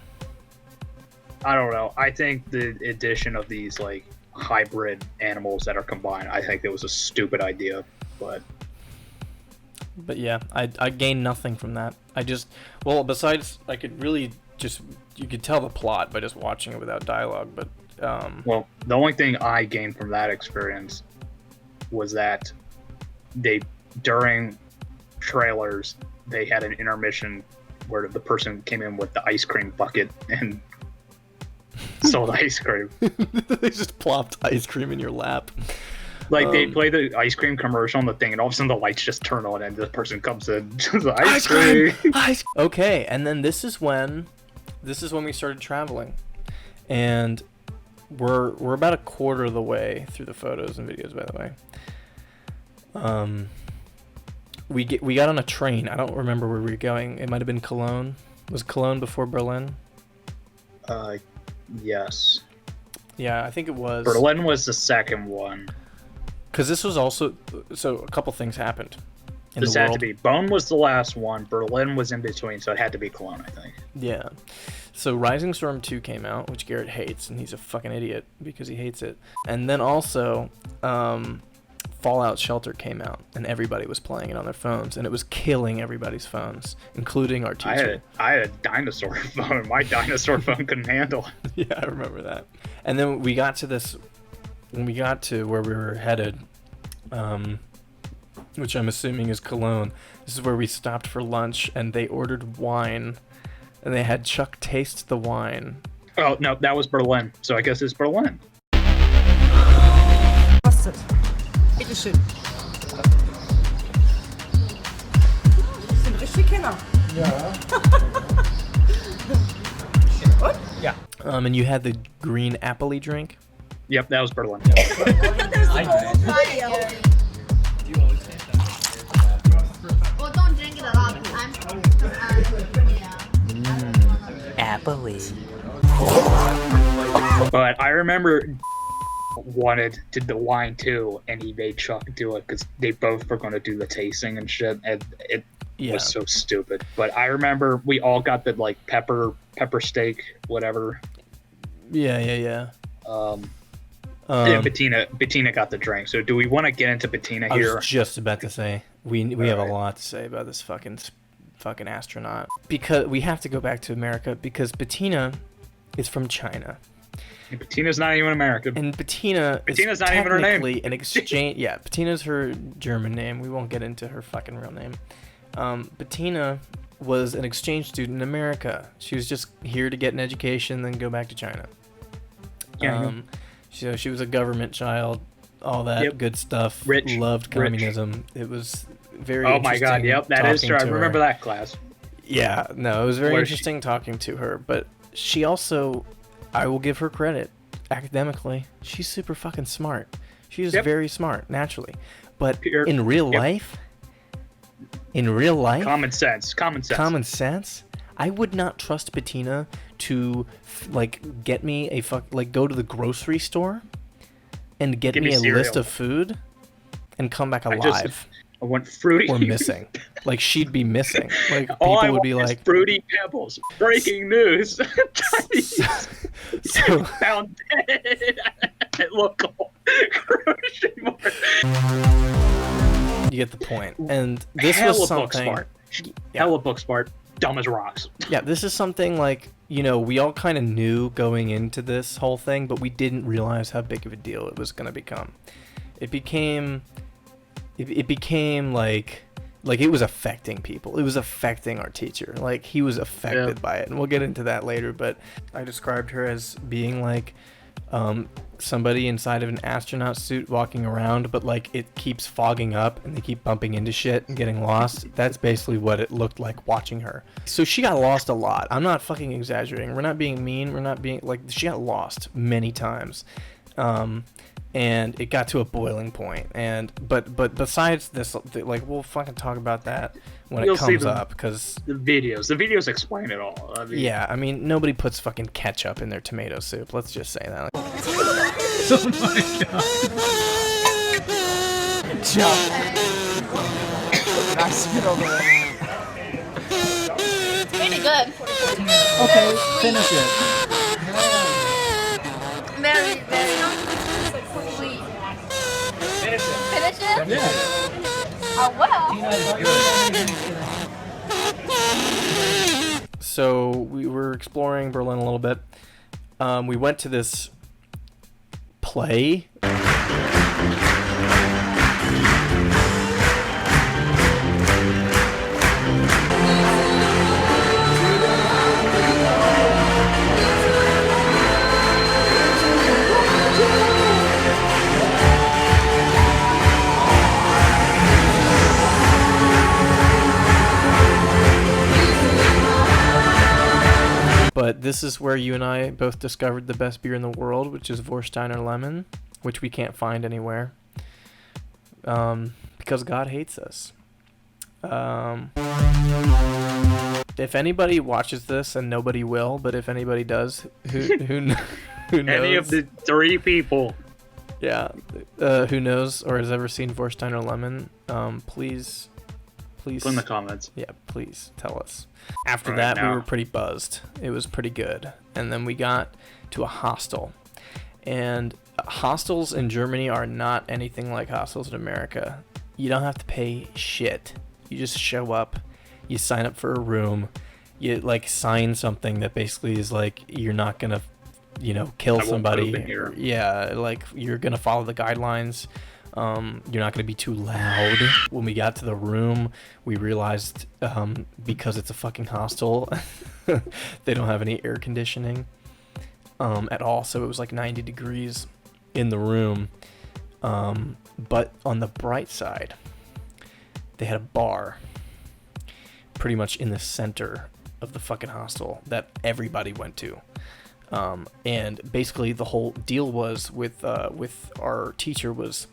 I don't know. I think the addition of these like hybrid animals that are combined, I think it was a stupid idea. But yeah, I gained nothing from that. Well, besides, I could really just, you could tell the plot by just watching it without dialogue, but well, the only thing I gained from that experience was that during trailers, they had an intermission where the person came in with the ice cream bucket and sold ice cream. They just plopped ice cream in your lap. Like they play the ice cream commercial on the thing, and all of a sudden the lights just turn on, and the person comes in, the ice cream. Okay, and then this is when we started traveling, and we're about a quarter of the way through the photos and videos, by the way. We got on a train. I don't remember where we were going. It might have been Cologne. Was Cologne before Berlin? Yes. Yeah, I think it was. Berlin was the second one. Because this was also, so a couple things happened in This the had world. to be, Bonn was the last one, Berlin was in between, so it had to be Cologne, I think. Yeah. So Rising Storm 2 came out, which Garrett hates, and he's a fucking idiot because he hates it. And then also, Fallout Shelter came out, and everybody was playing it on their phones, and it was killing everybody's phones, including our teacher. I had a dinosaur phone. My dinosaur phone couldn't handle it. Yeah, I remember that. And then we got to this, when we got to where we were headed, which I'm assuming is Cologne, this is where we stopped for lunch, and they ordered wine, and they had Chuck taste the wine. Oh, no, that was Berlin, so I guess it's Berlin. Bitteschön. Sind richtig Kinder. Yeah. And you had the green apple-y drink? Yep, that was Berlin. There's the whole video. Well, don't drink it a lot. Apple-y. But I remember did the wine too, and he made Chuck do it because they both were going to do the tasting and shit, and it was so stupid. But I remember we all got the like pepper steak, whatever. Yeah. Betina got the drink. So do we want to get into Betina here? I was just about to say we have a lot to say about this fucking astronaut, because we have to go back to America because Betina is from China. And Betina's not even American. And Betina's is not even her name. Technically an exchange. Yeah, Betina's her German name. We won't get into her fucking real name. Betina was an exchange student in America. She was just here to get an education, then go back to China. So she was a government child, all that good stuff. Loved communism. It was very Oh my god, yep, that is true. I remember that class. Yeah, no, it was very interesting talking to her, but she also, I will give her credit, academically, she's super fucking smart. She's very smart, naturally. But in real life, common sense. I would not trust Betina to get me go to the grocery store and get me a list of food and come back alive. I want fruity or missing. Like she'd be missing. Like all people I would be want like is Fruity Pebbles. Breaking news. So found dead at local grocery mart. You get the point. And this Hella was book something. smart. Hella book smart. Dumb as rocks. Yeah, this is something like, you know, we all kind of knew going into this whole thing, but we didn't realize how big of a deal it was going to become. It became like it was affecting people. It was affecting our teacher. Like, he was affected by it, and we'll get into that later. But I described her as being like somebody inside of an astronaut suit walking around, but like it keeps fogging up and they keep bumping into shit and getting lost. That's basically what it looked like watching her. So she got lost a lot. I'm not fucking exaggerating. We're not being mean. We're not being like, she got lost many times. And it got to a boiling point. And but besides this, like, we'll fucking talk about that when it comes up, because the videos explain it all. I mean, yeah, I mean, nobody puts fucking ketchup in their tomato soup. Let's just say that. Oh my god. Jump. I spit over there. Pretty good. Okay, finish it. Very, very sweet. Finish it. Finish it? Yeah. Oh, well. So we were exploring Berlin a little bit. We went to this play. But this is where you and I both discovered the best beer in the world, which is Vorsteiner Lemon, which we can't find anywhere. Because God hates us. If anybody watches this, and nobody will, but if anybody does, who knows? Any of the three people. Yeah, who knows or has ever seen Vorsteiner Lemon, please Put in the comments. Yeah, please tell us. After Right that, now. we were pretty buzzed. It was pretty good. And then we got to a hostel. And hostels in Germany are not anything like hostels in America. You don't have to pay shit. You just show up, you sign up for a room, you like sign something that basically is like, you're not gonna, you know, kill somebody. Yeah, like you're gonna follow the guidelines. You're not going to be too loud. When we got to the room, we realized because it's a fucking hostel, they don't have any air conditioning at all. So it was like 90 degrees in the room. But on the bright side, they had a bar pretty much in the center of the fucking hostel that everybody went to. And basically the whole deal was with our teacher was,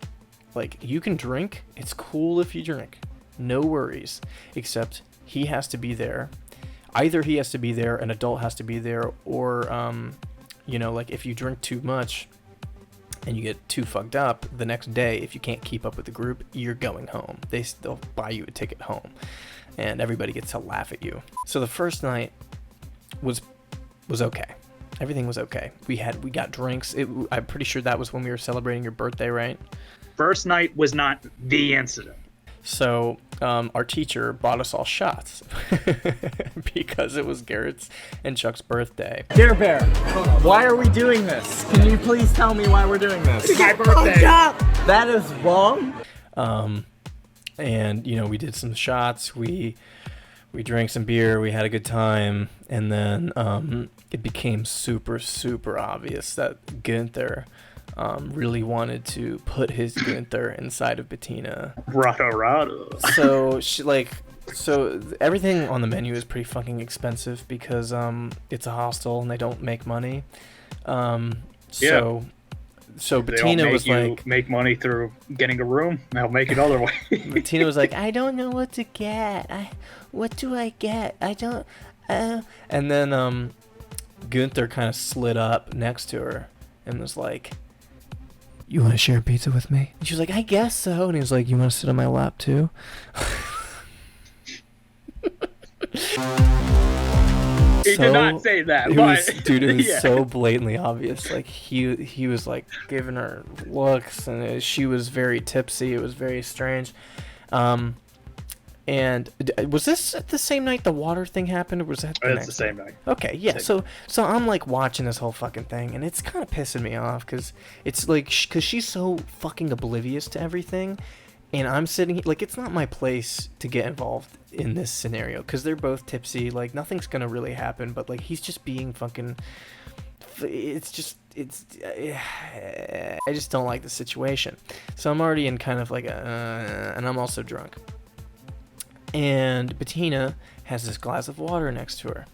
like, you can drink. It's cool if you drink. No worries. Except he has to be there. Either he has to be there, an adult has to be there, or, you know, like if you drink too much and you get too fucked up, the next day, if you can't keep up with the group, you're going home. They'll buy you a ticket home. And everybody gets to laugh at you. So the first night was okay. Everything was okay. We got drinks. I'm pretty sure that was when we were celebrating your birthday, right? First night was not the incident. So our teacher bought us all shots because it was Garrett's and Chuck's birthday. Dear Bear, why are we doing this? Can you please tell me why we're doing this? It's my birthday. That is wrong. And you know, we did some shots. We drank some beer. We had a good time, and then it became super, super obvious that Gunther really wanted to put his Gunther inside of Betina. Rada. So everything on the menu is pretty fucking expensive because it's a hostel and they don't make money. So Betina was like, make money through getting a room. They'll make it other way. Betina was like, I don't know what to get. What do I get? I don't. And then Gunther kind of slid up next to her and was like, you want to share pizza with me? And she was like, I guess so. And he was like, you want to sit on my lap too? He did not say that, Dude, it was yeah. so blatantly obvious. Like he was like giving her looks, and she was very tipsy. It was very strange. And was this the same night the water thing happened, or was that It's the same night. Okay, yeah. So I'm like watching this whole fucking thing, and it's kind of pissing me off because it's like because she's so fucking oblivious to everything, and I'm sitting here, like, it's not my place to get involved in this scenario because they're both tipsy. Like, nothing's gonna really happen, but like he's just being fucking. I just don't like the situation. So I'm already in kind of like and I'm also drunk. And Betina has this glass of water next to her,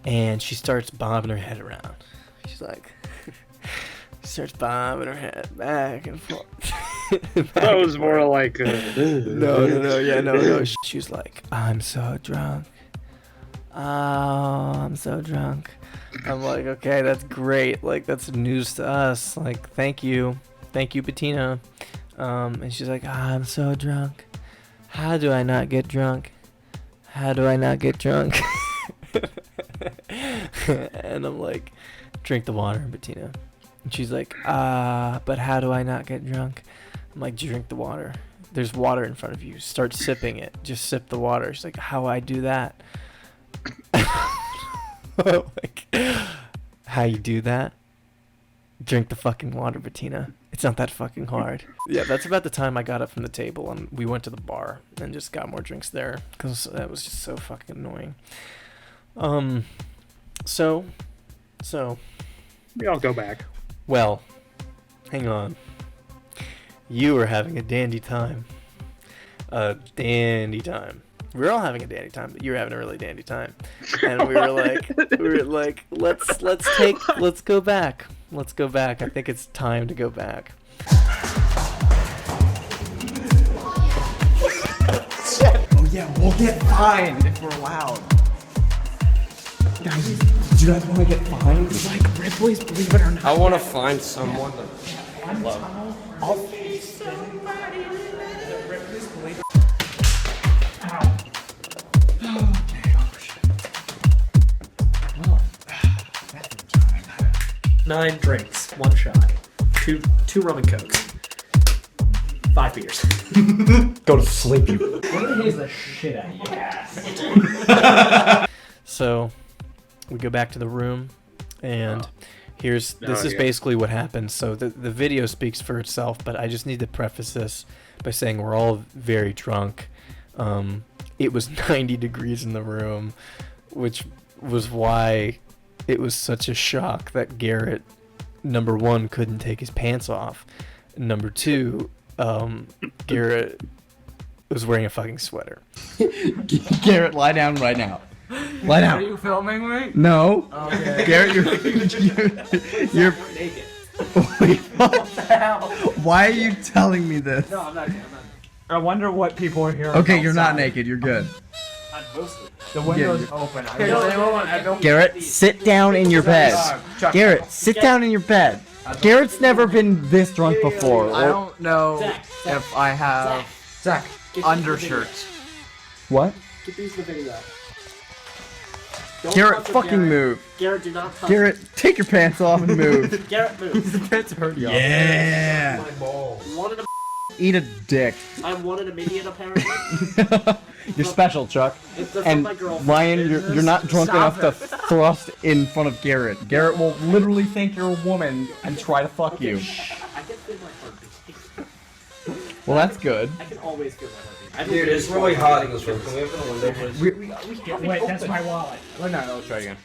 and she starts bobbing her head around. She's like, starts bobbing her head back and forth. That was more like no. She's like, I'm so drunk. Oh, I'm so drunk. I'm like, okay, that's great. Like, that's news to us. Like, thank you, Betina. And she's like, I'm so drunk. How do I not get drunk? How do I not get drunk? And I'm like, drink the water, Betina. And she's like, but how do I not get drunk? I'm like, drink the water. There's water in front of you. Start sipping it. Just sip the water. She's like, how I do that? Like, how you do that? Drink the fucking water, Betina. It's not that fucking hard. Yeah, that's about the time I got up from the table and we went to the bar and just got more drinks there because that was just so fucking annoying. So we all go back. Well, hang on. You were having a dandy time. A dandy time. We were all having a dandy time, but you were having a really dandy time. And we were like, let's go back. Let's go back. I think it's time to go back. Oh yeah, we'll get fined if we're loud. Guys, do you guys want to get fined? Like Ripley's, believe it or not. I want to find someone to love. I'll find somebody that Ripley's, believe it. Ow. Okay, oh shit. Well, bathroom time. 9 drinks, 1 shot, 2 rum and cokes, 5 beers. Go to sleep, you. We're gonna haze the shit out of you. So we go back to the room, and this is basically what happens. So the video speaks for itself, but I just need to preface this by saying we're all very drunk. It was 90 degrees in the room, which was why it was such a shock that Garrett, number one, couldn't take his pants off. Number two, Garrett was wearing a fucking sweater. Garrett, lie down right now. Lie down. Are you filming me? No. Okay. Garrett, you're naked. Wait, what the hell? Why are you telling me this? No, I'm not. I wonder what people are hearing. Okay, you're not naked. You're good. I'm mostly. The window's open. Garrett, sit down in your bed. Garrett, sit down in your bed. Garrett's never been this drunk before. I don't know if I have undershirts. What? Get these in the video. Garrett, fucking move. Garrett, do not touch Garrett, take your pants off and move. Garrett, move. The pants hurt you. Yeah. My balls. Wanted a Eat a dick. I'm one in a million, apparently. You're special, Chuck. And And Ryan, you're not drunk enough to thrust in front of Garrett. Garrett will literally think you're a woman and try to fuck you. I can feel my heartbeat. Well, that's good. I can always feel my heartbeat. Dude, it's really hot in this room. Can we open the window, please? Wait, that's my wallet. Oh, no, let's try again.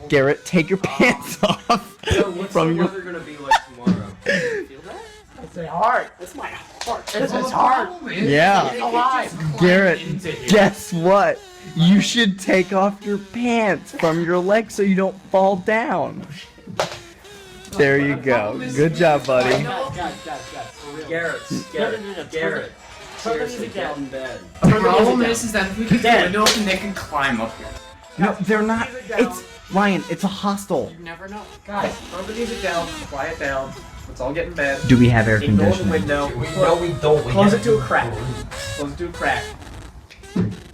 Garrett, take your pants off What's from the your. weather gonna be like tomorrow? Feel that? It's a heart. That's my heart. It's his heart. Yeah. It's alive. Garrett, guess what? You should take off your pants from your legs so you don't fall down. There you go. Good job, buddy. Guys, for real. Garrett. Seriously, get in bed. The problem is that if we keep the window open, they can climb up here. No, they're not. It's Ryan. It's a hostel. You never know. Guys, turn the music down. Quiet down. Let's all get in bed. Do we have air Ignore the conditioning? window. No, we don't. Close it to a crack. Close it to a crack.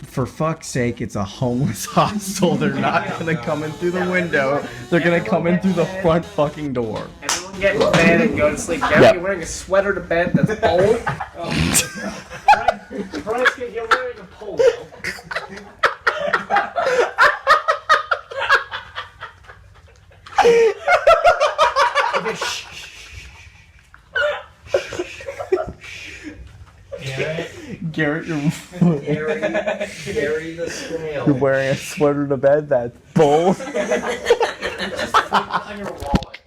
For fuck's sake, it's a homeless hostel. They're not gonna come in through the window. They're gonna come in through the front fucking door. Everyone Get in bed and go to sleep. Garrett, Yep. you're wearing a sweater to bed that's old. Bryce, you're wearing a polo. Okay, shh. Garrett, Gary the snail. you're wearing a sweater to bed. That's bull. On your wallet.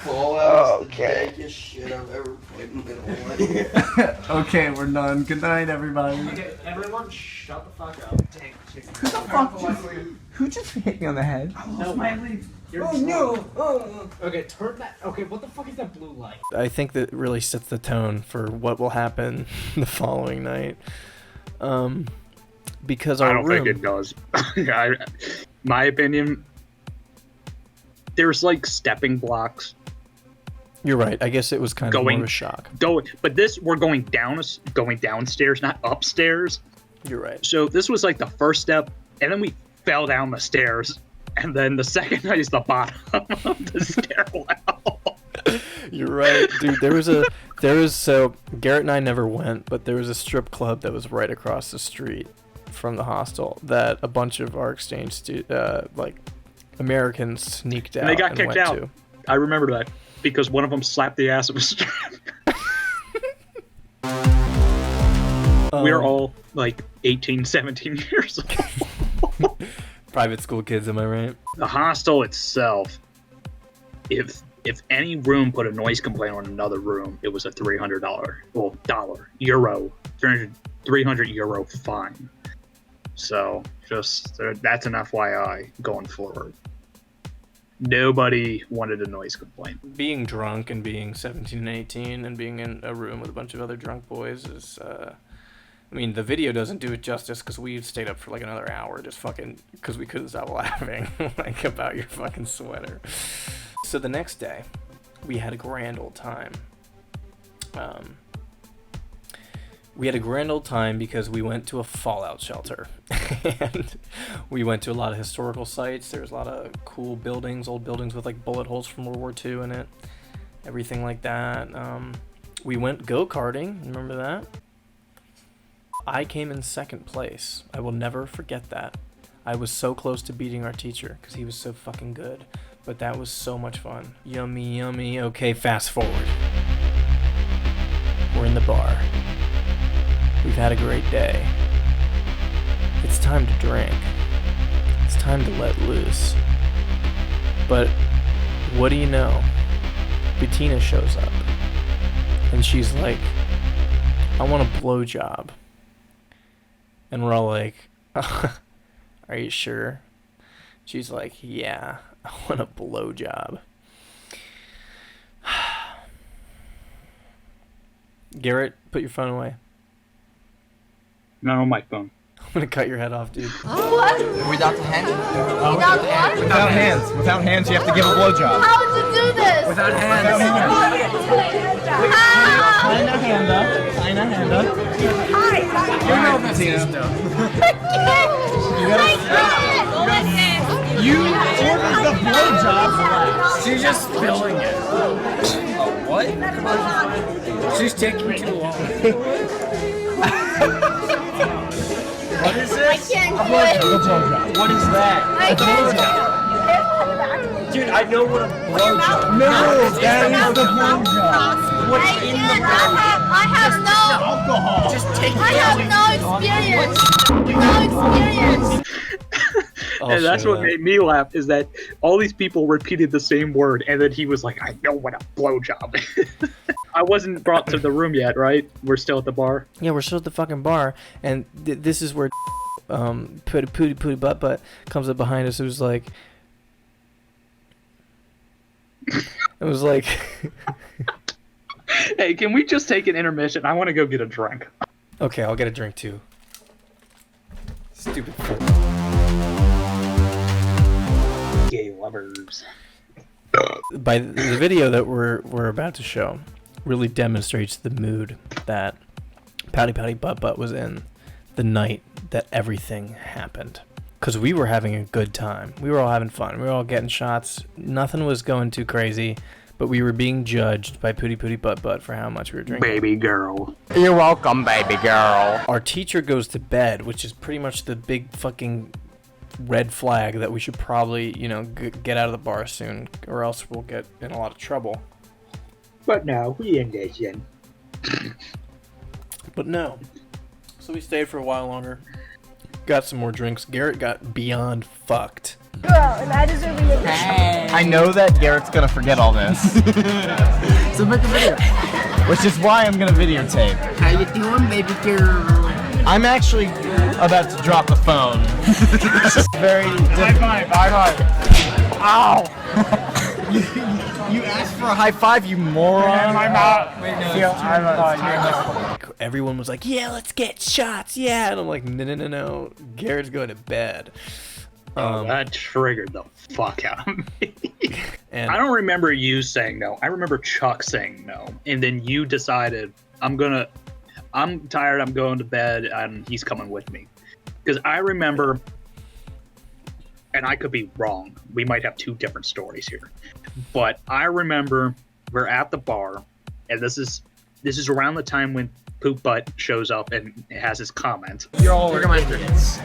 Fallout's Okay. the biggest shit I've ever played in my life. Okay, we're done. Good night, everybody. Okay, everyone, shut the fuck up. Who just hit me on the head? No, you're Okay, turn that. Okay, what the fuck is that blue light? I think that really sets the tone for what will happen the following night. Because our I don't room, think it does. My opinion, there's like stepping blocks. You're right. I guess it was kind of more of a shock. But we're going downstairs, not upstairs. You're right. So this was like the first step, and then we fell down the stairs, and then the second night is the bottom of the stairwell. You're right, dude. So Garrett and I never went, but there was a strip club that was right across the street from the hostel that a bunch of our exchange Americans sneaked out. And they got and kicked went out. To. I remember that because one of them slapped the ass of a strip. We're all like 18, 17 years old. Private school kids, am I right? The hostel itself, if any room put a noise complaint on another room, it was a $300 €300 fine. So just that's an FYI going forward. Nobody wanted a noise complaint. Being drunk and being 17 and 18 and being in a room with a bunch of other drunk boys is, I mean, the video doesn't do it justice because we stayed up for like another hour just fucking because we couldn't stop laughing like about your fucking sweater. So the next day, we had a grand old time. We had a grand old time because we went to a fallout shelter and we went to a lot of historical sites. There's a lot of cool buildings, old buildings with like bullet holes from World War II in it, everything like that. We went go-karting, remember that? I came in second place. I will never forget that. I was so close to beating our teacher because he was so fucking good, but that was so much fun. Yummy, yummy. Okay, fast forward. We're in the bar. We've had a great day. It's time to drink. It's time to let loose. But what do you know? Betina shows up. And she's like, I want a blowjob. And we're all like, are you sure? She's like, yeah, I want a blowjob. Garrett, put your phone away. No, my phone. I'm gonna cut your head off, dude. What? Without the hands? Without what? Without hands. Without hands, you have to give a blowjob. How to do this? Without hands. Sign a hand up. Sign a hand up. You know Betina. You ordered the blowjob. She's just spilling it. What? She's taking too long. What is I this? can't A do it. blowjob. What is that? I can't. Dude, I know what a blowjob. No, that is the blowjob. What's in the blowjob? I have no alcohol. Just take I have no experience. And that's what made me laugh is that all these people repeated the same word, and then he was like, I know what a blowjob is. I wasn't brought to the room yet, right? We're still at the bar? Yeah, we're still at the fucking bar, and this is where Pouty butt comes up behind us. It was like, Hey, can we just take an intermission? I want to go get a drink. Okay, I'll get a drink too. Stupid fool. Gay lovers. By the video that we're about to show really demonstrates the mood that Pouty butt was in the night that everything happened. Because we were having a good time. We were all having fun. We were all getting shots. Nothing was going too crazy. but we were being judged by Pouty Butt for how much we were drinking. Baby girl. You're welcome, baby girl. Our teacher goes to bed, which is pretty much the big fucking red flag that we should probably, you know, get out of the bar soon, or else we'll get in a lot of trouble. But no, we ain't Asian. But no. So we stayed for a while longer. Got some more drinks. Garrett got beyond fucked. Girl, and I deserve a little. I know that Garrett's gonna forget all this. So make a video. Which is why I'm gonna videotape. How you doing, baby girl? I'm actually about to drop the phone. Very high five. Ow! You asked for a high five, you moron. My mouth. Wait, no. Everyone was like, yeah, let's get shots, yeah. And I'm like, no. Garrett's going to bed. That triggered the fuck out of me. And I don't remember you saying no. I remember Chuck saying no. And then you decided, I'm tired, I'm going to bed, and he's coming with me. Because I remember, and I could be wrong, we might have two different stories here, but I remember we're at the bar, and this is around the time when Poop Butt shows up and has his comment. You're all my friends.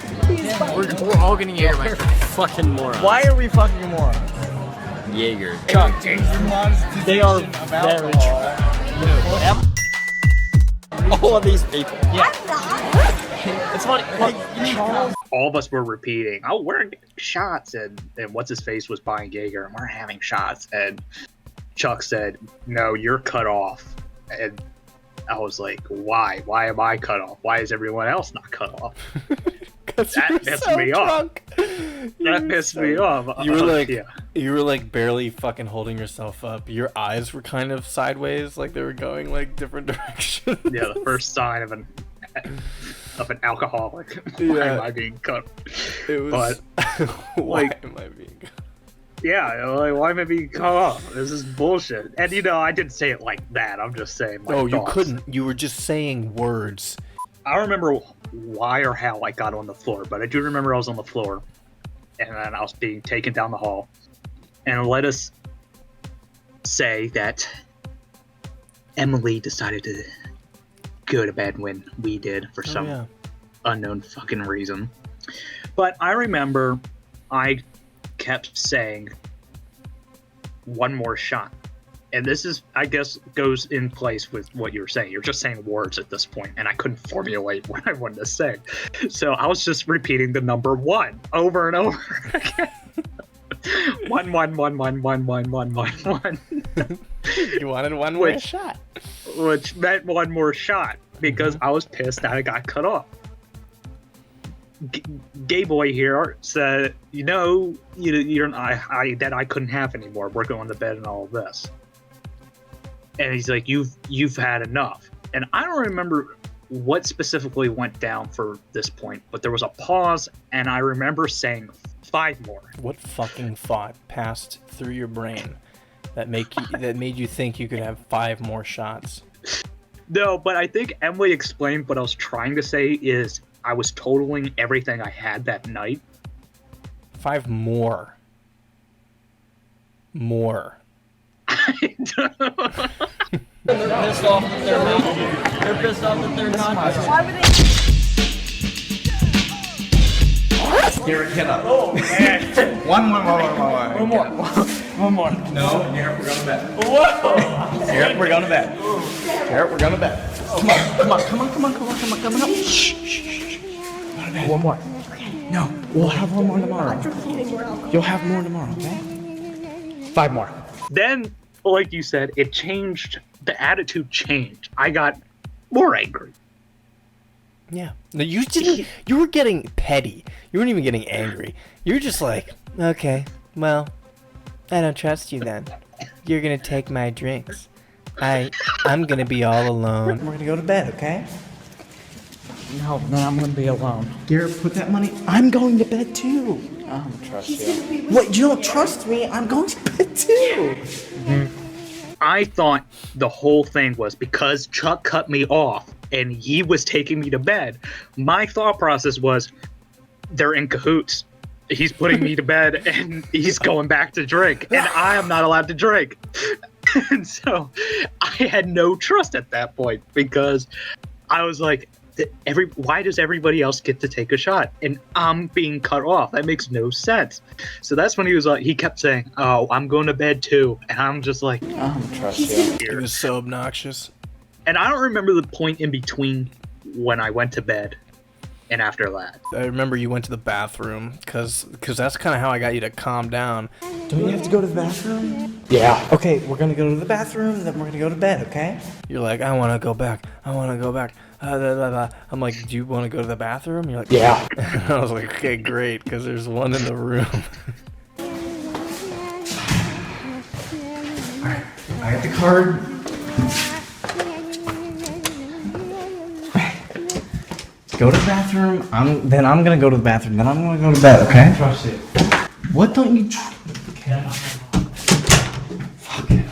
We're all gonna hear my fucking morons. Why are we fucking morons? Jaeger. Chuck, they are very All of these people. Yeah. It's funny. Like, Charles. All of us were repeating, oh, we're getting shots, and what's his face was buying Jaeger, and we're having shots, and Chuck said, no, you're cut off. And I was like, why? Why am I cut off? Why is everyone else not cut off? That pissed me off. That pissed me off. You were like barely fucking holding yourself up. Your eyes were kind of sideways, like they were going like different directions. Yeah, the first sign of an alcoholic. Yeah. Why am I being cut? It was. Why am I being cut? Yeah, like, why am I being cut off? This is bullshit. And I didn't say it like that. I'm just saying my thoughts. You couldn't. You were just saying words. I don't remember why or how I got on the floor, but I do remember I was on the floor, and then I was being taken down the hall. And let us say that Emily decided to go to bed when we did for some unknown fucking reason. But I remember I kept saying one more shot. And this is, I guess, goes in place with what you're saying. You're just saying words at this point, and I couldn't formulate what I wanted to say. So I was just repeating the number 1 over and over again. 1, 1, 1, 1, 1, 1, 1, 1, 1. You wanted one more shot. Which meant one more shot, because I was pissed that I got cut off. Gay boy here said, that I couldn't have anymore. We're going to bed and all of this. And he's like, you've had enough. And I don't remember what specifically went down for this point, but there was a pause, and I remember saying 5 more. What fucking thought passed through your brain that made you think you could have 5 more shots? No, but I think Emily explained what I was trying to say is I was totaling everything I had that night. 5 more. More. They're pissed off that they're not. They're pissed off that they're not. Why were they? Garrett, get up. Oh, man. One more. No, Garrett, we're going to bed. Whoa! Garrett, we're going to bed. Garrett, we're going to bed. Come on. Shh. One more. No, we'll have one more tomorrow. You'll have more tomorrow, okay? 5 more. Then, like you said, it changed. The attitude changed. I got more angry. Yeah. No, you didn't. You were getting petty. You weren't even getting angry. You were just like, okay, well, I don't trust you then. You're gonna take my drinks. I'm gonna be all alone. We're gonna go to bed, okay? No, then I'm gonna be alone. Garrett, put that money. I'm going to bed too. I don't trust you. What? You don't trust me? I'm going to bed too. I thought the whole thing was because Chuck cut me off and he was taking me to bed. My thought process was, they're in cahoots. He's putting me to bed and he's going back to drink, and I am not allowed to drink. And so I had no trust at that point because I was like, why does everybody else get to take a shot and I'm being cut off? That makes no sense. So that's when he kept saying, "Oh, I'm going to bed too," and I'm just like, I don't trust you. It was so obnoxious. And I don't remember the point in between when I went to bed and after that. I remember you went to the bathroom because that's kind of how I got you to calm down. Don't you have to go to the bathroom? Yeah. Okay, we're gonna go to the bathroom, then we're gonna go to bed, okay? You're like, I want to go back. I want to go back. Blah, blah, blah. I'm like, do you want to go to the bathroom? You're like, yeah. I was like, okay, great, because there's one in the room. Alright, I got the card. Go to the bathroom. Then I'm gonna go to the bathroom. Then I'm gonna go to bed. Okay? Trust it. What don't you? Fuck it.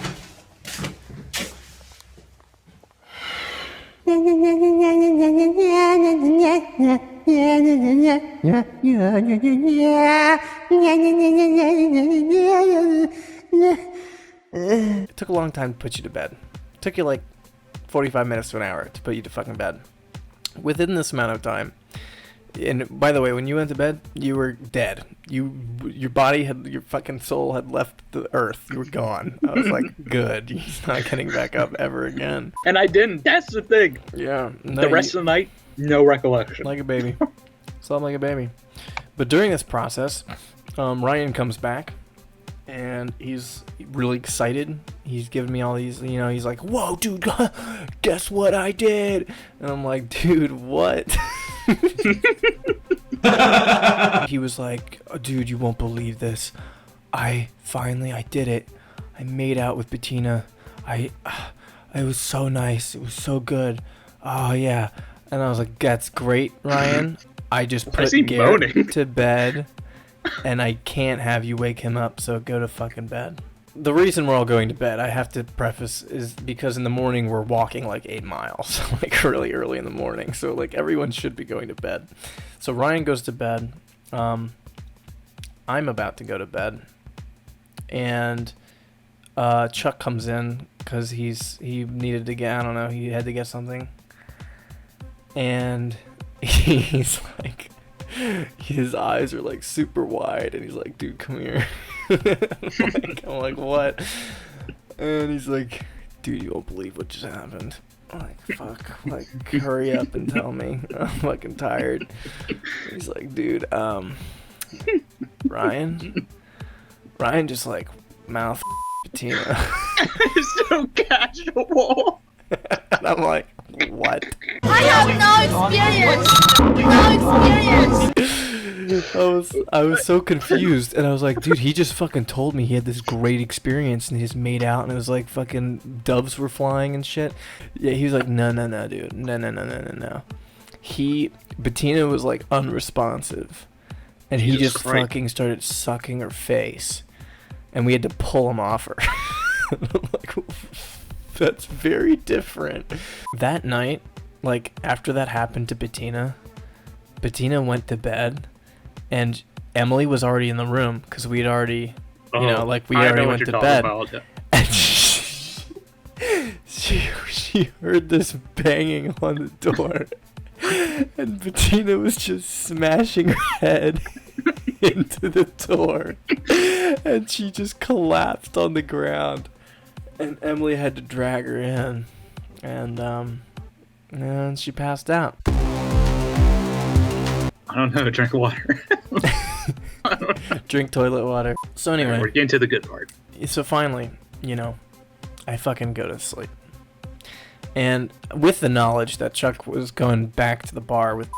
It took a long time to put you to bed. It took you like 45 minutes to an hour to put you to fucking bed. Within this amount of time, and by the way, when you went to bed, you were dead. Your body your fucking soul had left the earth. You were gone. I was like, good. You're not getting back up ever again. And I didn't. That's the thing. Yeah. No, the rest of the night, no recollection. Like a baby. Slept like a baby. But during this process, Ryan comes back. And he's really excited. He's giving me all these, he's like, whoa, dude, guess what I did? And I'm like, dude, what? He was like, oh, dude, you won't believe this. I did it. I made out with Betina. It was so nice. It was so good. Oh, yeah. And I was like, that's great, Ryan. I just put Garrett to bed. And I can't have you wake him up, so go to fucking bed. The reason we're all going to bed, I have to preface, is because in the morning we're walking like 8 miles, like really early in the morning. So like everyone should be going to bed. So Ryan goes to bed. I'm about to go to bed, and Chuck comes in because he needed to get, I don't know, he had to get something, and he's like. His eyes are like super wide, and he's like, dude, come here. I'm like, what? And he's like, dude, you won't believe what just happened. I'm like, fuck, like, hurry up and tell me. I'm fucking tired. He's like, dude, Ryan just like mouth Betina. It's so casual. And I'm like, what? I have no experience. I was so confused, and I was like, dude, he just fucking told me he had this great experience and he just made out, and it was like fucking doves were flying and shit. Yeah, he was like, no, dude, no. Betina was like unresponsive, and he just fucking started sucking her face, and we had to pull him off her. I'm like, that's very different. That night, like after that happened to Betina went to bed, and Emily was already in the room because we had already, we already went to bed. And she heard this banging on the door, and Betina was just smashing her head into the door, and she just collapsed on the ground. And Emily had to drag her in, and she passed out. I don't know, drink water. Drink toilet water. So anyway. We're getting to the good part. So finally, I fucking go to sleep. And with the knowledge that Chuck was going back to the bar with,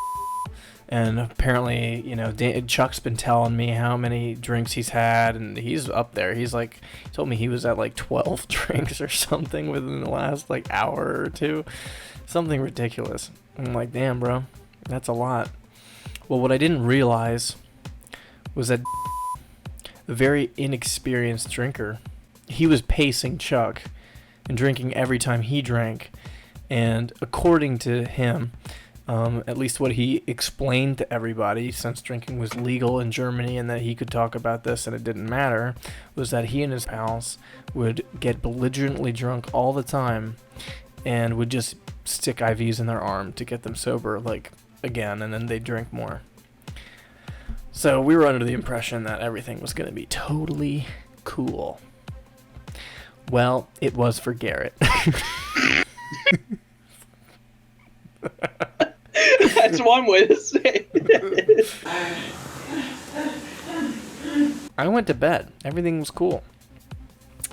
and apparently, Chuck's been telling me how many drinks he's had, and he's up there. He's like, he told me he was at like 12 drinks or something within the last like hour or two. Something ridiculous. I'm like, damn, bro, that's a lot. Well, what I didn't realize was that a very inexperienced drinker, he was pacing Chuck and drinking every time he drank. And according to him, At least what he explained to everybody, since drinking was legal in Germany and that he could talk about this and it didn't matter, was that he and his pals would get belligerently drunk all the time and would just stick IVs in their arm to get them sober, like, again, and then they'd drink more. So we were under the impression that everything was going to be totally cool. Well, it was for Garrett. That's one way to say it. I went to bed. Everything was cool.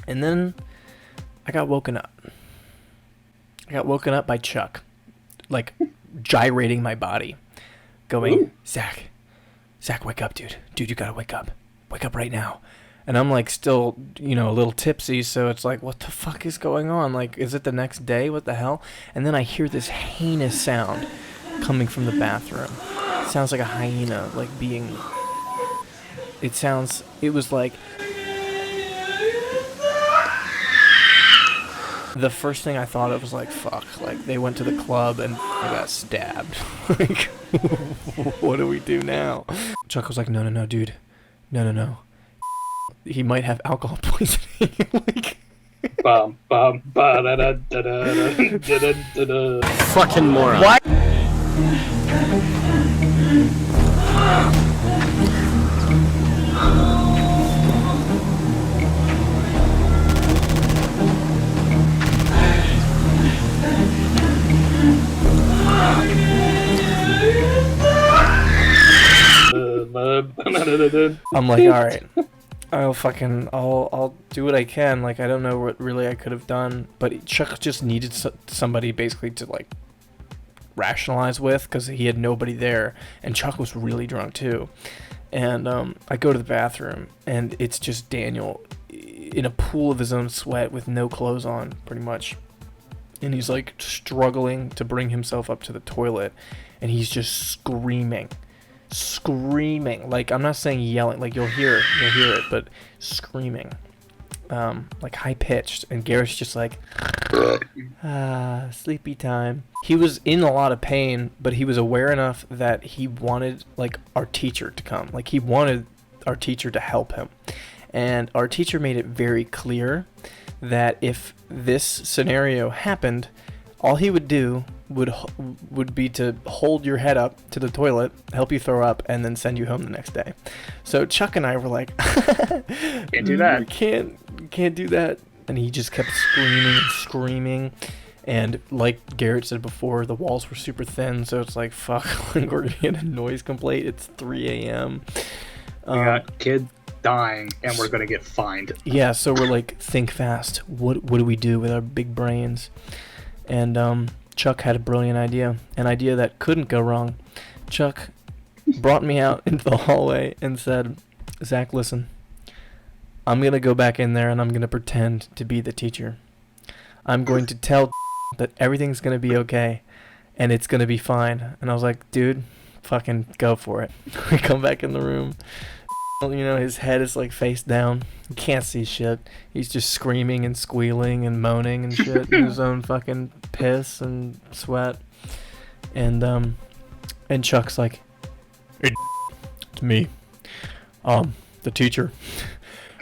And then I got woken up. I got woken up by Chuck, like gyrating my body, going, "Ooh. Zach, wake up, dude. Dude, you gotta wake up. Wake up right now." And I'm like still, a little tipsy, so it's like, what the fuck is going on? Like, is it the next day? What the hell? And then I hear this heinous sound coming from the bathroom. It sounds like a hyena, like being... It was like... The first thing I thought of was like, fuck, like they went to the club and I got stabbed. Like, what do we do now? Chuck was like, no, dude. No. He might have alcohol poisoning. Like... Fucking moron. What? I'm like, alright. I'll do what I can. Like, I don't know what really I could have done, but Chuck just needed somebody basically to like rationalize with, because he had nobody there, and Chuck was really drunk too. And I go to the bathroom, and it's just Daniel in a pool of his own sweat with no clothes on, pretty much. And he's like struggling to bring himself up to the toilet, and he's just screaming, like, I'm not saying yelling, like you'll hear it, but screaming, like high pitched. And Garrett's just like, sleepy time. He was in a lot of pain, but he was aware enough that he wanted like our teacher to come. Like, he wanted our teacher to help him, and our teacher made it very clear that if this scenario happened, all he would do would be to hold your head up to the toilet, help you throw up, and then send you home the next day. So Chuck and I were like, can't do that. Can't do that. And he just kept screaming. And like Garrett said before, the walls were super thin, so it's like, fuck, like we're gonna get a noise complaint. It's 3 a.m. We got kids dying, and we're gonna get fined. Yeah, so we're like, think fast. What do we do with our big brains? And Chuck had a brilliant idea, an idea that couldn't go wrong. Chuck brought me out into the hallway and said, Zach, listen, I'm going to go back in there and I'm going to pretend to be the teacher. I'm going to tell that everything's going to be okay and it's going to be fine. And I was like, dude, fucking go for it. We come back in the room. His head is like face down. He can't see shit. He's just screaming and squealing and moaning and shit in his own fucking piss and sweat. And Chuck's like, hey, it's me. The teacher.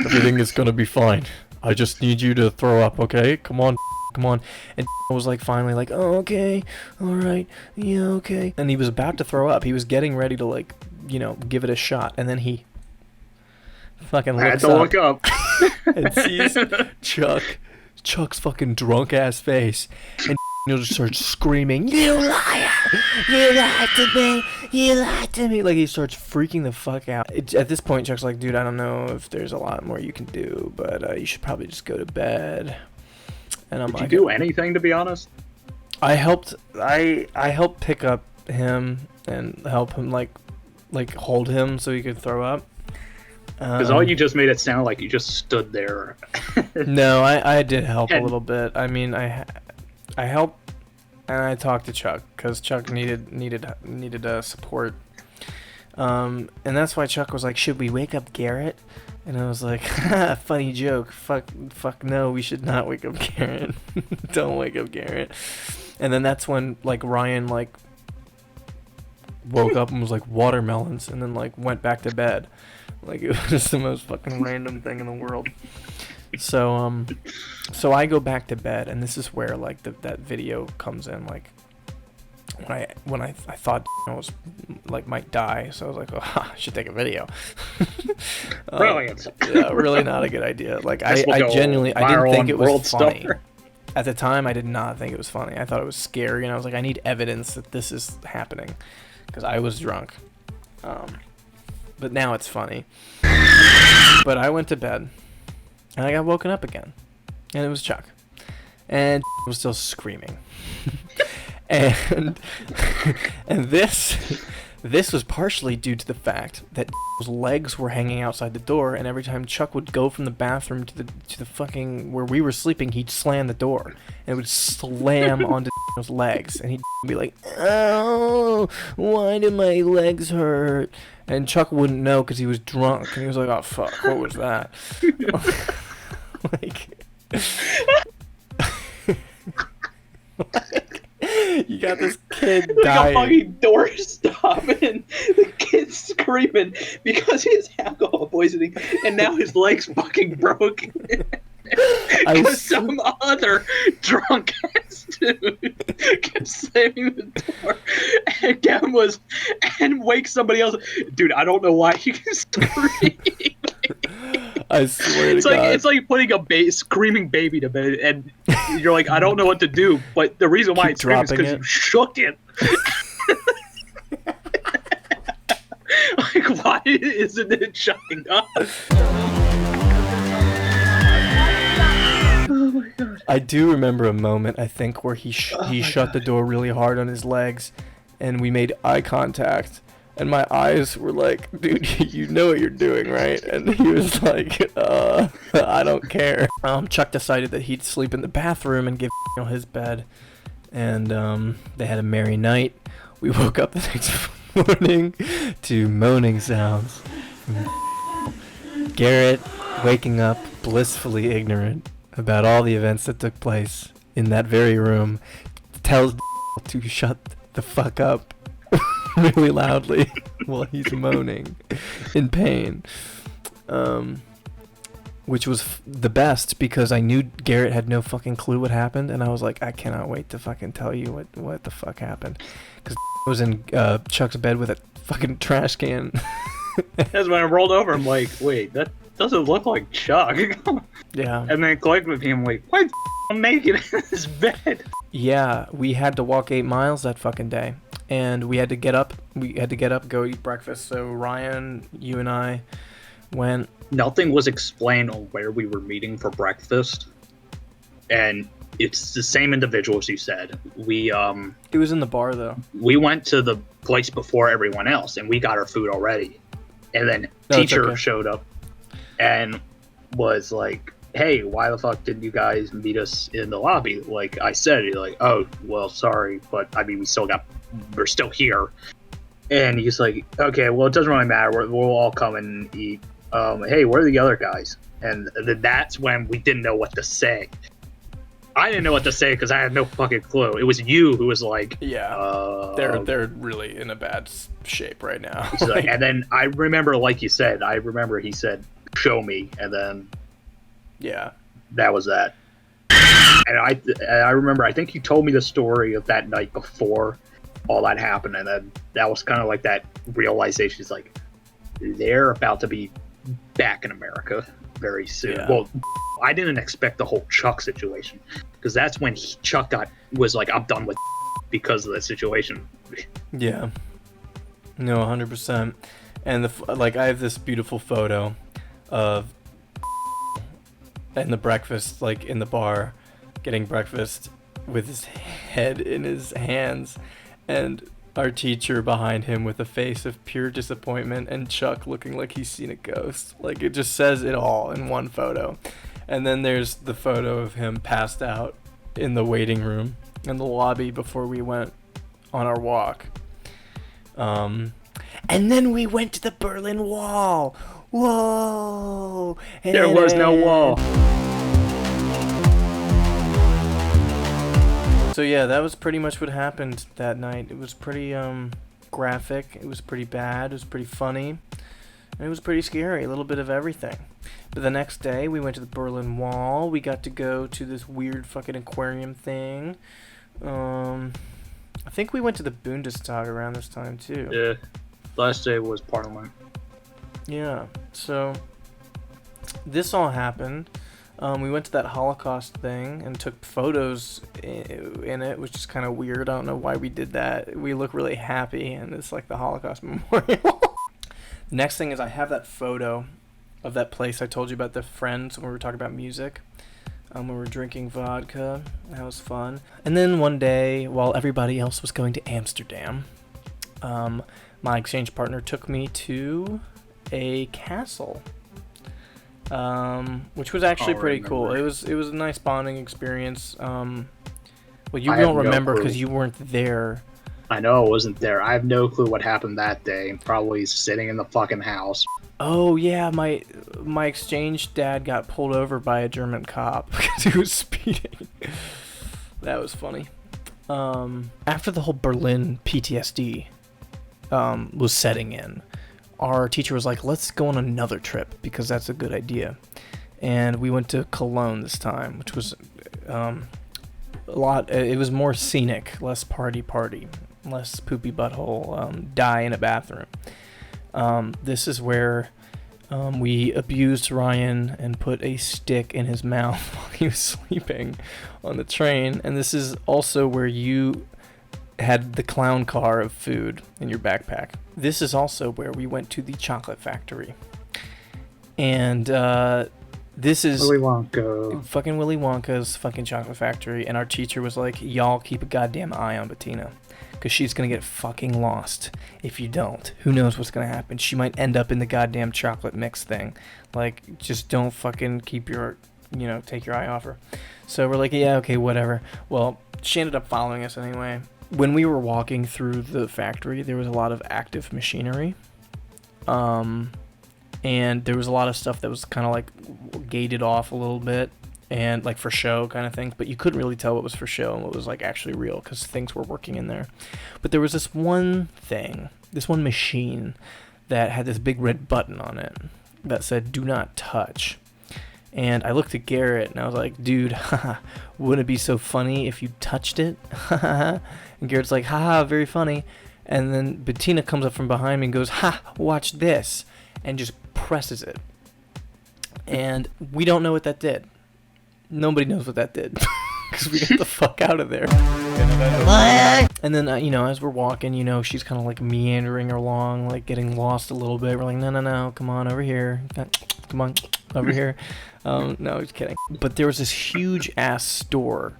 Everything is gonna be fine. I just need you to throw up, okay? Come on. And I was like, finally like, oh, okay, alright, yeah, okay. And he was about to throw up. He was getting ready to like, give it a shot. And then he fucking looks up. I had to look up. And sees Chuck's fucking drunk ass face, and just starts screaming, "You liar! You lied to me!" Like, he starts freaking the fuck out. At this point, Chuck's like, "Dude, I don't know if there's a lot more you can do, but you should probably just go to bed." And I'm like, "Did you do anything, to be honest?" I helped pick up him and help him like hold him so he could throw up. Because all you just made it sound like you just stood there. No, I did help a little bit. I mean, I helped, and I talked to Chuck because Chuck needed support. And that's why Chuck was like, "Should we wake up Garrett?" And I was like, "Funny joke. Fuck no, we should not wake up Garrett. Don't wake up Garrett." And then that's when like Ryan like woke up and was like watermelons, and then like went back to bed. Like, it was the most fucking random thing in the world. So so I go back to bed, and this is where like that video comes in. Like, when I thought I was like might die, so I was like, oh, I should take a video. Brilliant. Yeah, really not a good idea. Like, I genuinely, I didn't think it was funny. At the time, I did not think it was funny. I thought it was scary, and I was like, I need evidence that this is happening, because I was drunk. But now it's funny. But I went to bed, and I got woken up again, and it was Chuck, and was still screaming. And this was partially due to the fact that his legs were hanging outside the door, and every time Chuck would go from the bathroom to the fucking where we were sleeping, he'd slam the door, and it would slam onto his legs, and he'd be like, "Oh, why do my legs hurt?" And Chuck wouldn't know because he was drunk, and he was like, "Oh fuck, what was that?" like you got this kid dying. Like a fucking door stopping, the kid's screaming because he has alcohol poisoning, and now his leg's fucking broken. Because some other drunk ass dude kept slamming the door, and Gavin and wakes somebody else. Dude, I don't know why he can scream. I swear to God. It's like putting a screaming baby to bed, and you're like, I don't know what to do, but the reason why it's screaming is because you shook it. Like, why isn't it shutting up? Oh my God. I do remember a moment, I think, where he shut the door really hard on his legs, and we made eye contact. And my eyes were like, dude, you know what you're doing, right? And he was like, I don't care. Chuck decided that he'd sleep in the bathroom and give his bed. And they had a merry night. We woke up the next morning to moaning sounds. Garrett waking up blissfully ignorant about all the events that took place in that very room, tells to shut the fuck up really loudly while he's moaning in pain, which was the best because I knew Garrett had no fucking clue what happened, and I was like, I cannot wait to fucking tell you what the fuck happened, because was in Chuck's bed with a fucking trash can. That's when I rolled over. I'm like, wait, that doesn't look like Chuck. Yeah. And then clicked with me. I'm like, why is naked in his bed? Yeah, we had to walk 8 miles that fucking day. And we had to get up. Go eat breakfast. So Ryan, you and I went. Nothing was explained on where we were meeting for breakfast. And it's the same individuals you said. It was in the bar though. We went to the place before everyone else, and we got our food already. And then teacher showed up and was like, hey, why the fuck didn't you guys meet us in the lobby? Like I said, he's like, oh, well, sorry, but I mean, we're still here. And he's like, okay, well, it doesn't really matter. We'll all come and eat. Hey, where are the other guys? And that's when we didn't know what to say. I didn't know what to say because I had no fucking clue. It was you who was like, yeah, they're really in a bad shape right now. Like, and then I remember, like you said, he said, show me, and then yeah, that was that. And I remember, I think you told me the story of that night before all that happened, and then that was kind of like that realization. It's like they're about to be back in America very soon. Yeah. Well, I didn't expect the whole Chuck situation, because that's when Chuck was like, I'm done with because of the situation. Yeah. No, 100%. And I have this beautiful photo of and the breakfast, like in the bar, getting breakfast with his head in his hands, and our teacher behind him with a face of pure disappointment, and Chuck looking like he's seen a ghost. Like, it just says it all in one photo. And then there's the photo of him passed out in the waiting room in the lobby before we went on our walk. And then we went to the Berlin Wall. Whoa! There was no wall. So yeah, that was pretty much what happened that night. It was pretty graphic. It was pretty bad. It was pretty funny. And it was pretty scary. A little bit of everything. But the next day, we went to the Berlin Wall. We got to go to this weird fucking aquarium thing. I think we went to the Bundestag around this time, too. Yeah. Last day was Parliament. Yeah. So, this all happened. We went to that Holocaust thing and took photos in it, which is kind of weird. I don't know why we did that. We look really happy, and it's like the Holocaust memorial. The next thing is I have that photo of that place I told you about, the friends, when we were talking about music. We were drinking vodka. That was fun. And then one day, while everybody else was going to Amsterdam, my exchange partner took me to a castle. Which was actually pretty cool. It was a nice bonding experience. Well, you don't remember because you weren't there. I know I wasn't there. I have no clue what happened that day. Probably sitting in the fucking house. Oh yeah, my exchange dad got pulled over by a German cop because he was speeding. That was funny. After the whole Berlin PTSD was setting in, our teacher was like, let's go on another trip because that's a good idea. And we went to Cologne this time, which was it was more scenic, less party, less poopy butthole, die in a bathroom. This is where we abused Ryan and put a stick in his mouth while he was sleeping on the train. And this is also where you had the clown car of food in your backpack. This is also where we went to the chocolate factory. And this is Willy Wonka. Fucking Willy Wonka's fucking chocolate factory. And our teacher was like, y'all keep a goddamn eye on Betina, because she's gonna get fucking lost if you don't. Who knows what's gonna happen? She might end up in the goddamn chocolate mix thing. Like, just don't fucking take your eye off her. So we're like, yeah, okay, whatever. Well, she ended up following us anyway. When we were walking through the factory, there was a lot of active machinery. And there was a lot of stuff that was kind of like gated off a little bit and like for show kind of things, but you couldn't really tell what was for show and what was like actually real because things were working in there. But there was this one machine that had this big red button on it that said do not touch. And I looked at Garrett and I was like, dude, wouldn't it be so funny if you touched it? And Garrett's like, haha, very funny. And then Betina comes up from behind me and goes, ha, watch this, and just presses it. And we don't know what that did. Nobody knows what that did because we got the fuck out of there. And then, as we're walking, she's kind of like meandering along, like getting lost a little bit. We're like, no, come on over here. Come on over here. No, just kidding. But there was this huge ass store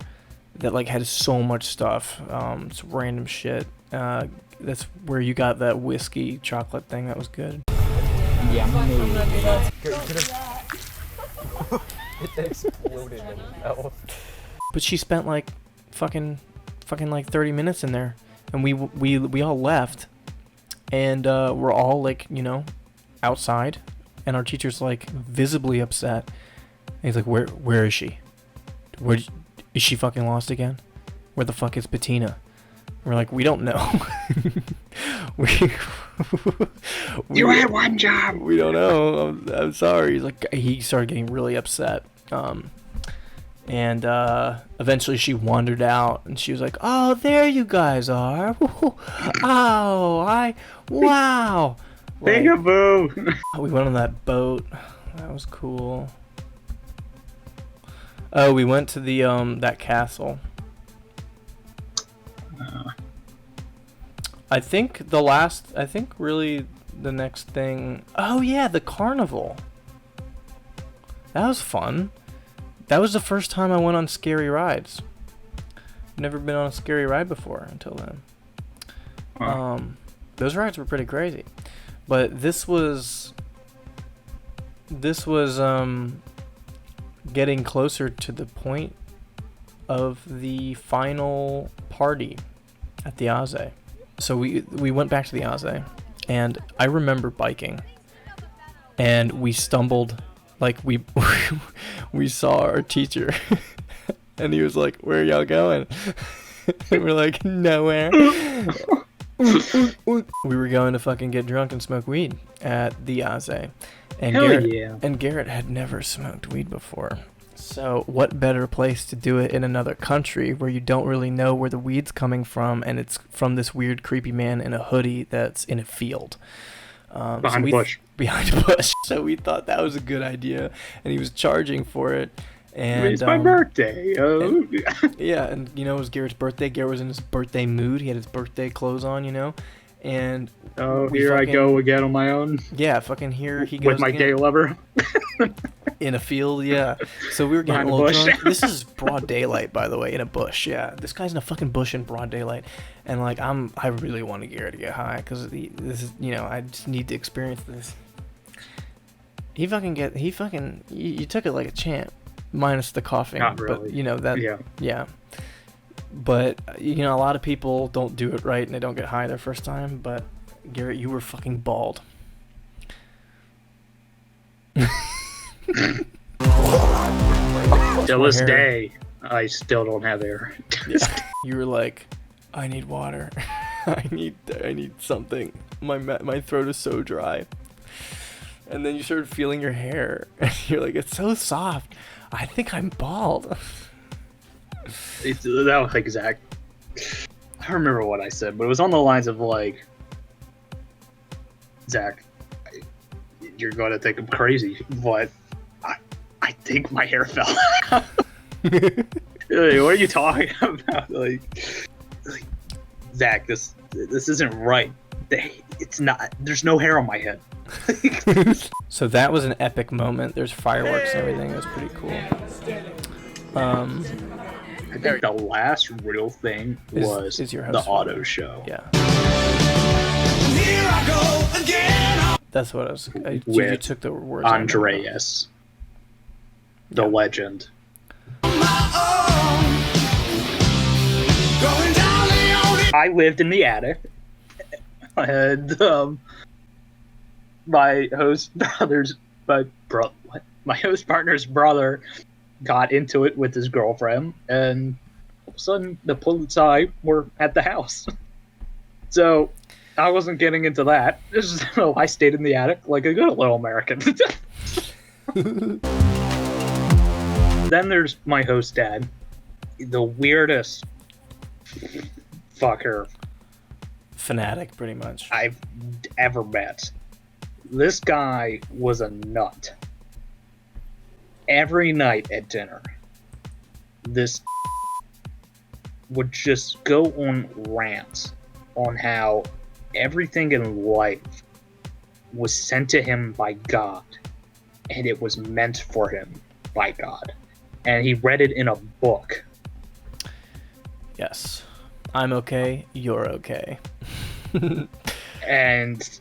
that like had so much stuff. It's random shit. That's where you got that whiskey chocolate thing. That was good. Yeah. It exploded. But she spent like fucking like 30 minutes in there, and we all left, and we're all like outside, and our teacher's like visibly upset. And he's like, where is she? Is she fucking lost again? Where the fuck is Betina? We're like, we don't know. You had one job. We don't know. I'm sorry. He started getting really upset. And eventually she wandered out and she was like, oh, there you guys are. Oh, wow. Peekaboo. We went on that boat. That was cool. Oh, we went to the that castle. I think really the next thing. Oh yeah, the carnival. That was fun. That was the first time I went on scary rides. Never been on a scary ride before until then. Those rides were pretty crazy, but this was getting closer to the point of the final party at the Aze. So we went back to the Aze, and I remember biking, and we stumbled, like we saw our teacher, and he was like, "Where are y'all going?" And we're like, "Nowhere." We were going to fucking get drunk and smoke weed at the Aze. And Hell Garrett, yeah. and Garrett had never smoked weed before. So what better place to do it in another country where you don't really know where the weed's coming from, and it's from this weird creepy man in a hoodie that's in a field. Behind a bush. Behind a bush. So we thought that was a good idea, and he was charging for it. And it's my birthday. Yeah, and you know, it was Garrett's birthday. Garrett was in his birthday mood. He had his birthday clothes on, you know. And here I go again on my own. Yeah, fucking here he goes with my again. gay lover. In a field, yeah. So we were getting a little drunk. This is broad daylight, by the way, in a bush. Yeah, this guy's in a fucking bush in broad daylight, and like I really want Garrett to get high because this is, you know, I just need to experience this. You took it like a champ, minus the coughing. Not really. But you know that. Yeah. But you know, a lot of people don't do it right and they don't get high their first time. But Garrett, you were fucking bald. To this day, I still don't have hair. You were like, I need water. I need something. My throat is so dry. And then you started feeling your hair. And you're like, it's so soft. I think I'm bald. That was like Zach. I don't remember what I said, but it was on the lines of like, Zach, you're going to think I'm crazy, but I think my hair fell out. Like, what are you talking about? Like Zach, this isn't right. It's not. There's no hair on my head. So that was an epic moment. There's fireworks and everything. It was pretty cool. I think the last real thing was your the auto show. Yeah. That's what I was. You took the words. Andreas, the legend. I lived in the attic. I had my host partner's brother got into it with his girlfriend, and all of a sudden the police were at the house. So I wasn't getting into that. So I stayed in the attic like a good little American. Then there's my host dad, the weirdest fucker fanatic, pretty much, I've ever met. This guy was a nut. Every night at dinner, this would just go on rants on how everything in life was sent to him by God, and it was meant for him by God. And he read it in a book. Yes. I'm okay, you're okay. And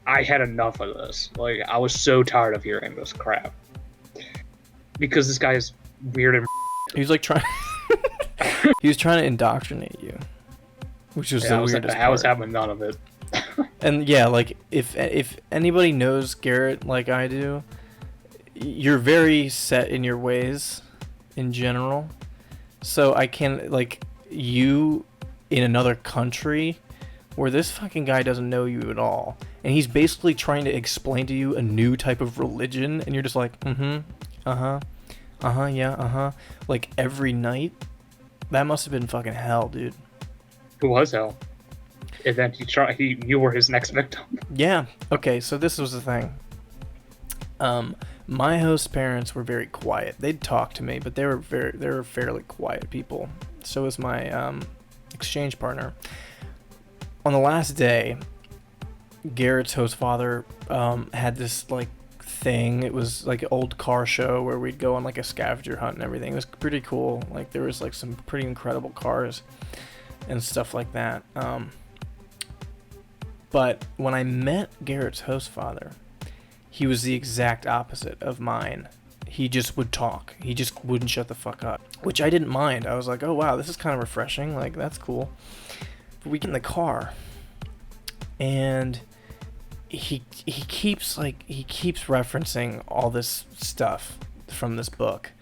I had enough of this. Like, I was so tired of hearing this crap. Because this guy is weird and he was like trying he was trying to indoctrinate you. Which was the weirdest part. I was having none of it. And yeah, like if anybody knows Garrett like I do, you're very set in your ways in general. So I can, like, you in another country where this fucking guy doesn't know you at all, and he's basically trying to explain to you a new type of religion, and you're just like, yeah, like every night. That must have been fucking hell, dude. It was hell. And then you were his next victim. Yeah. Okay, so this was the thing. My host's parents were very quiet. They'd talk to me, but they were fairly quiet people. So was my exchange partner. On the last day, Garrett's host father had this like thing. It was like an old car show where we'd go on like a scavenger hunt and everything. It was pretty cool. Like there was like some pretty incredible cars and stuff like that. But when I met Garrett's host father, he was the exact opposite of mine. He just would talk. He just wouldn't shut the fuck up, which I didn't mind. I was like, oh wow, this is kind of refreshing. Like, that's cool. But we get in the car, and he keeps referencing all this stuff from this book,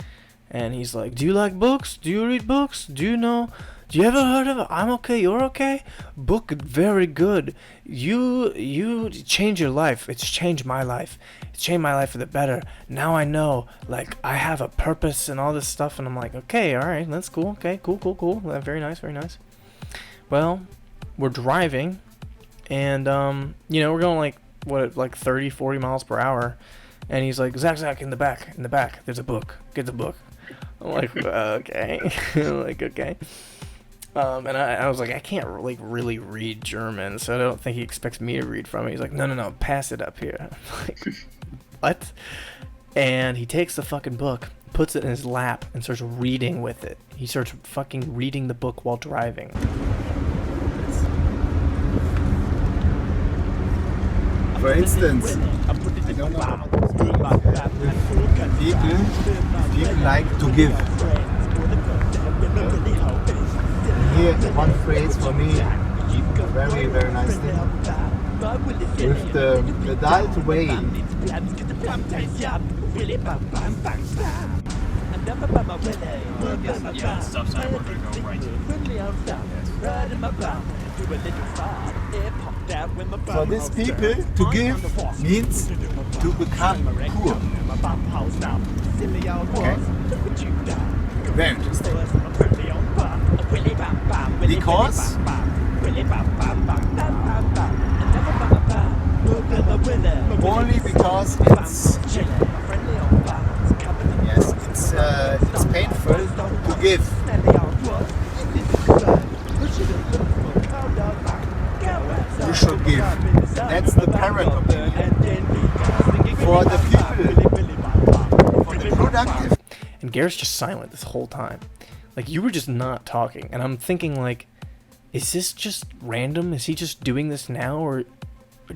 And he's like, do you like books? Do you read books? Do you know? Do you ever heard of it? I'm okay, you're okay? Book very good. You change your life. It's changed my life. It's changed my life for the better. Now I know, like, I have a purpose and all this stuff. And I'm like, okay, all right, that's cool. Okay, cool. Very nice, very nice. Well, we're driving, and you know, we're going like 30, 40 miles per hour. And he's like, Zach, in the back, there's a book. Get the book. I'm like, okay. Like, okay. And I was like, I can't like really read German, so I don't think he expects me to read from it. He's like, no, pass it up here. I'm like, what? And he takes the fucking book, puts it in his lap, and starts reading with it. He starts fucking reading the book while driving. For instance, I don't know. People like to give. Here, one phrase for me, very, very nice thing. With the adult way. Yeah, stop sign, we're gonna go right. For these people, to give means to become poor. Okay? Very interesting. Because only because it's painful to give. You should give. That's the parent opinion. For the people, for the productive. And Garrett's just silent this whole time. Like, you were just not talking. And I'm thinking, like, is this just random? Is he just doing this now? Or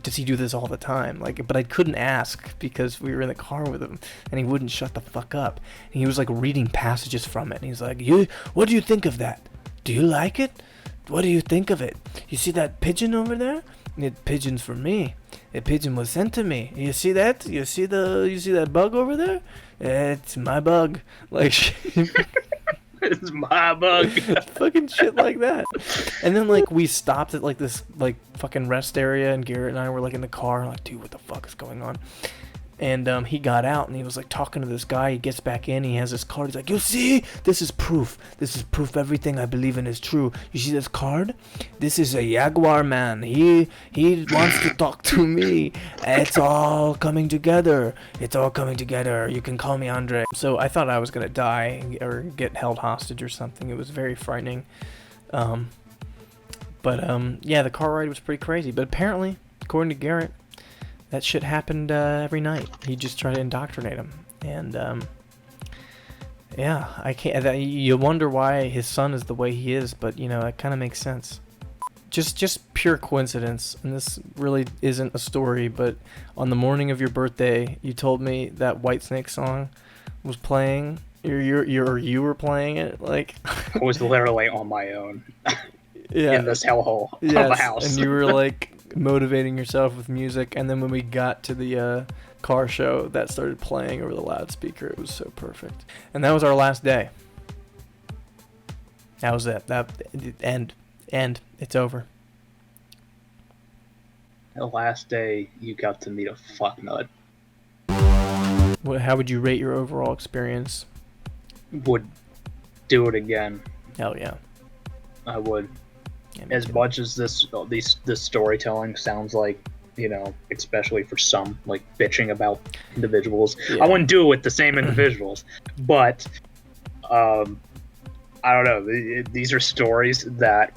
does he do this all the time? Like, but I couldn't ask because we were in the car with him. And he wouldn't shut the fuck up. And he was, like, reading passages from it. And he's like, what do you think of that? Do you like it? What do you think of it? You see that pigeon over there? It pigeon's for me. A pigeon was sent to me. You see that? You see that bug over there? It's my bug. Like, it's my bug. Fucking shit like that. And then, like, we stopped at, like, this, like, fucking rest area, and Garrett and I were, like, in the car, like, dude, what the fuck is going on? And he got out, and he was, like, talking to this guy. He gets back in, he has his card. He's like, you see? This is proof. This is proof everything I believe in is true. You see this card? This is a Jaguar man. He wants to talk to me. It's all coming together. It's all coming together. You can call me Andre. So I thought I was going to die or get held hostage or something. It was very frightening. Yeah, the car ride was pretty crazy. But apparently, according to Garrett, that shit happened every night. He just tried to indoctrinate him. And, yeah, I can't. You wonder why his son is the way he is, but, you know, it kind of makes sense. Just pure coincidence, and this really isn't a story, but on the morning of your birthday, you told me that Whitesnake song was playing. You were playing it, like. I was literally on my own. Yeah. In this hellhole of a house. And you were, like, motivating yourself with music, and then when we got to the car show, that started playing over the loudspeaker. It was so perfect. And that was our last day. That was it. End. It's over. The last day you got to meet a fucknut. How would you rate your overall experience? Would do it again. Hell yeah. I would. Yeah, as much as this storytelling sounds like, you know, especially for some, like bitching about individuals, I wouldn't do it with the same individuals. But I don't know. These are stories that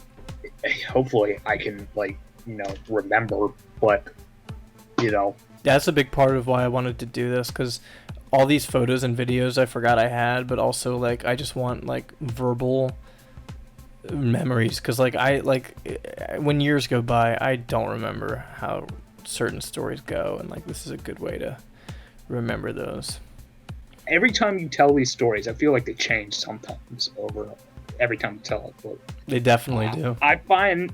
hopefully I can, like, you know, remember. But, you know, that's a big part of why I wanted to do this, because all these photos and videos I forgot I had, but also, like, I just want, like, verbal memories, because when years go by, I don't remember how certain stories go, and like this is a good way to remember those. Every time you tell these stories, I feel like they change sometimes over every time you tell it. But they definitely do. I find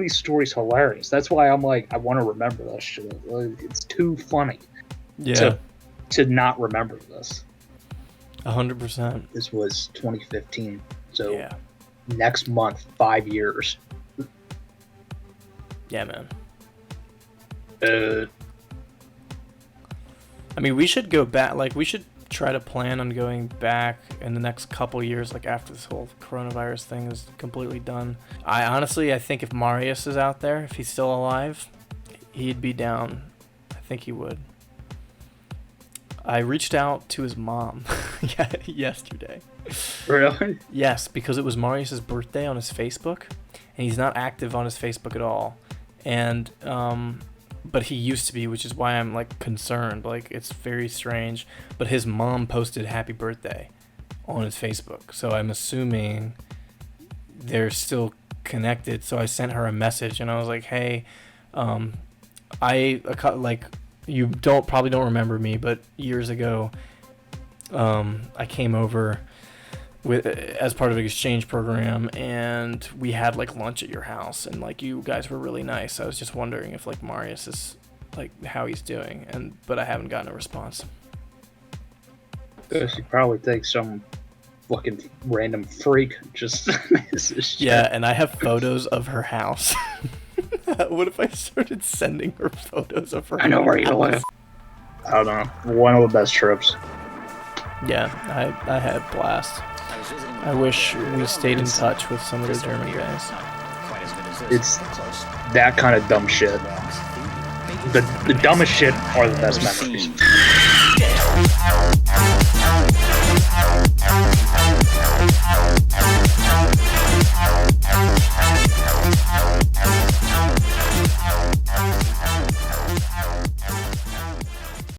these stories hilarious. That's why I'm like, I want to remember this shit. It's too funny. Yeah. To not remember this. 100%. This was 2015. So Yeah. next month, 5 years. Yeah, man. I mean, we should go back. Like, we should try to plan on going back in the next couple years, like after this whole coronavirus thing is completely done. I think if Marius is out there, if he's still alive, he'd be down. I think he would. I reached out to his mom yesterday. Really? Yes, because it was Marius's birthday on his Facebook, and he's not active on his Facebook at all. And but he used to be, which is why I'm like concerned. Like, it's very strange. But his mom posted happy birthday on his Facebook, so I'm assuming they're still connected. So I sent her a message and I was like, hey, you probably don't remember me, but years ago, I came over as part of an exchange program, and we had like lunch at your house, and like you guys were really nice. I was just wondering if like Marius is like how he's doing, but I haven't gotten a response. She probably thinks some fucking random freak just. Yeah, and I have photos of her house. What if I started sending her photos of her house? I know where you live. I don't know. One of the best trips. Yeah, I had a blast. I wish we stayed in touch with some of the German guys. It's that kind of dumb shit. The dumbest shit are the best memories.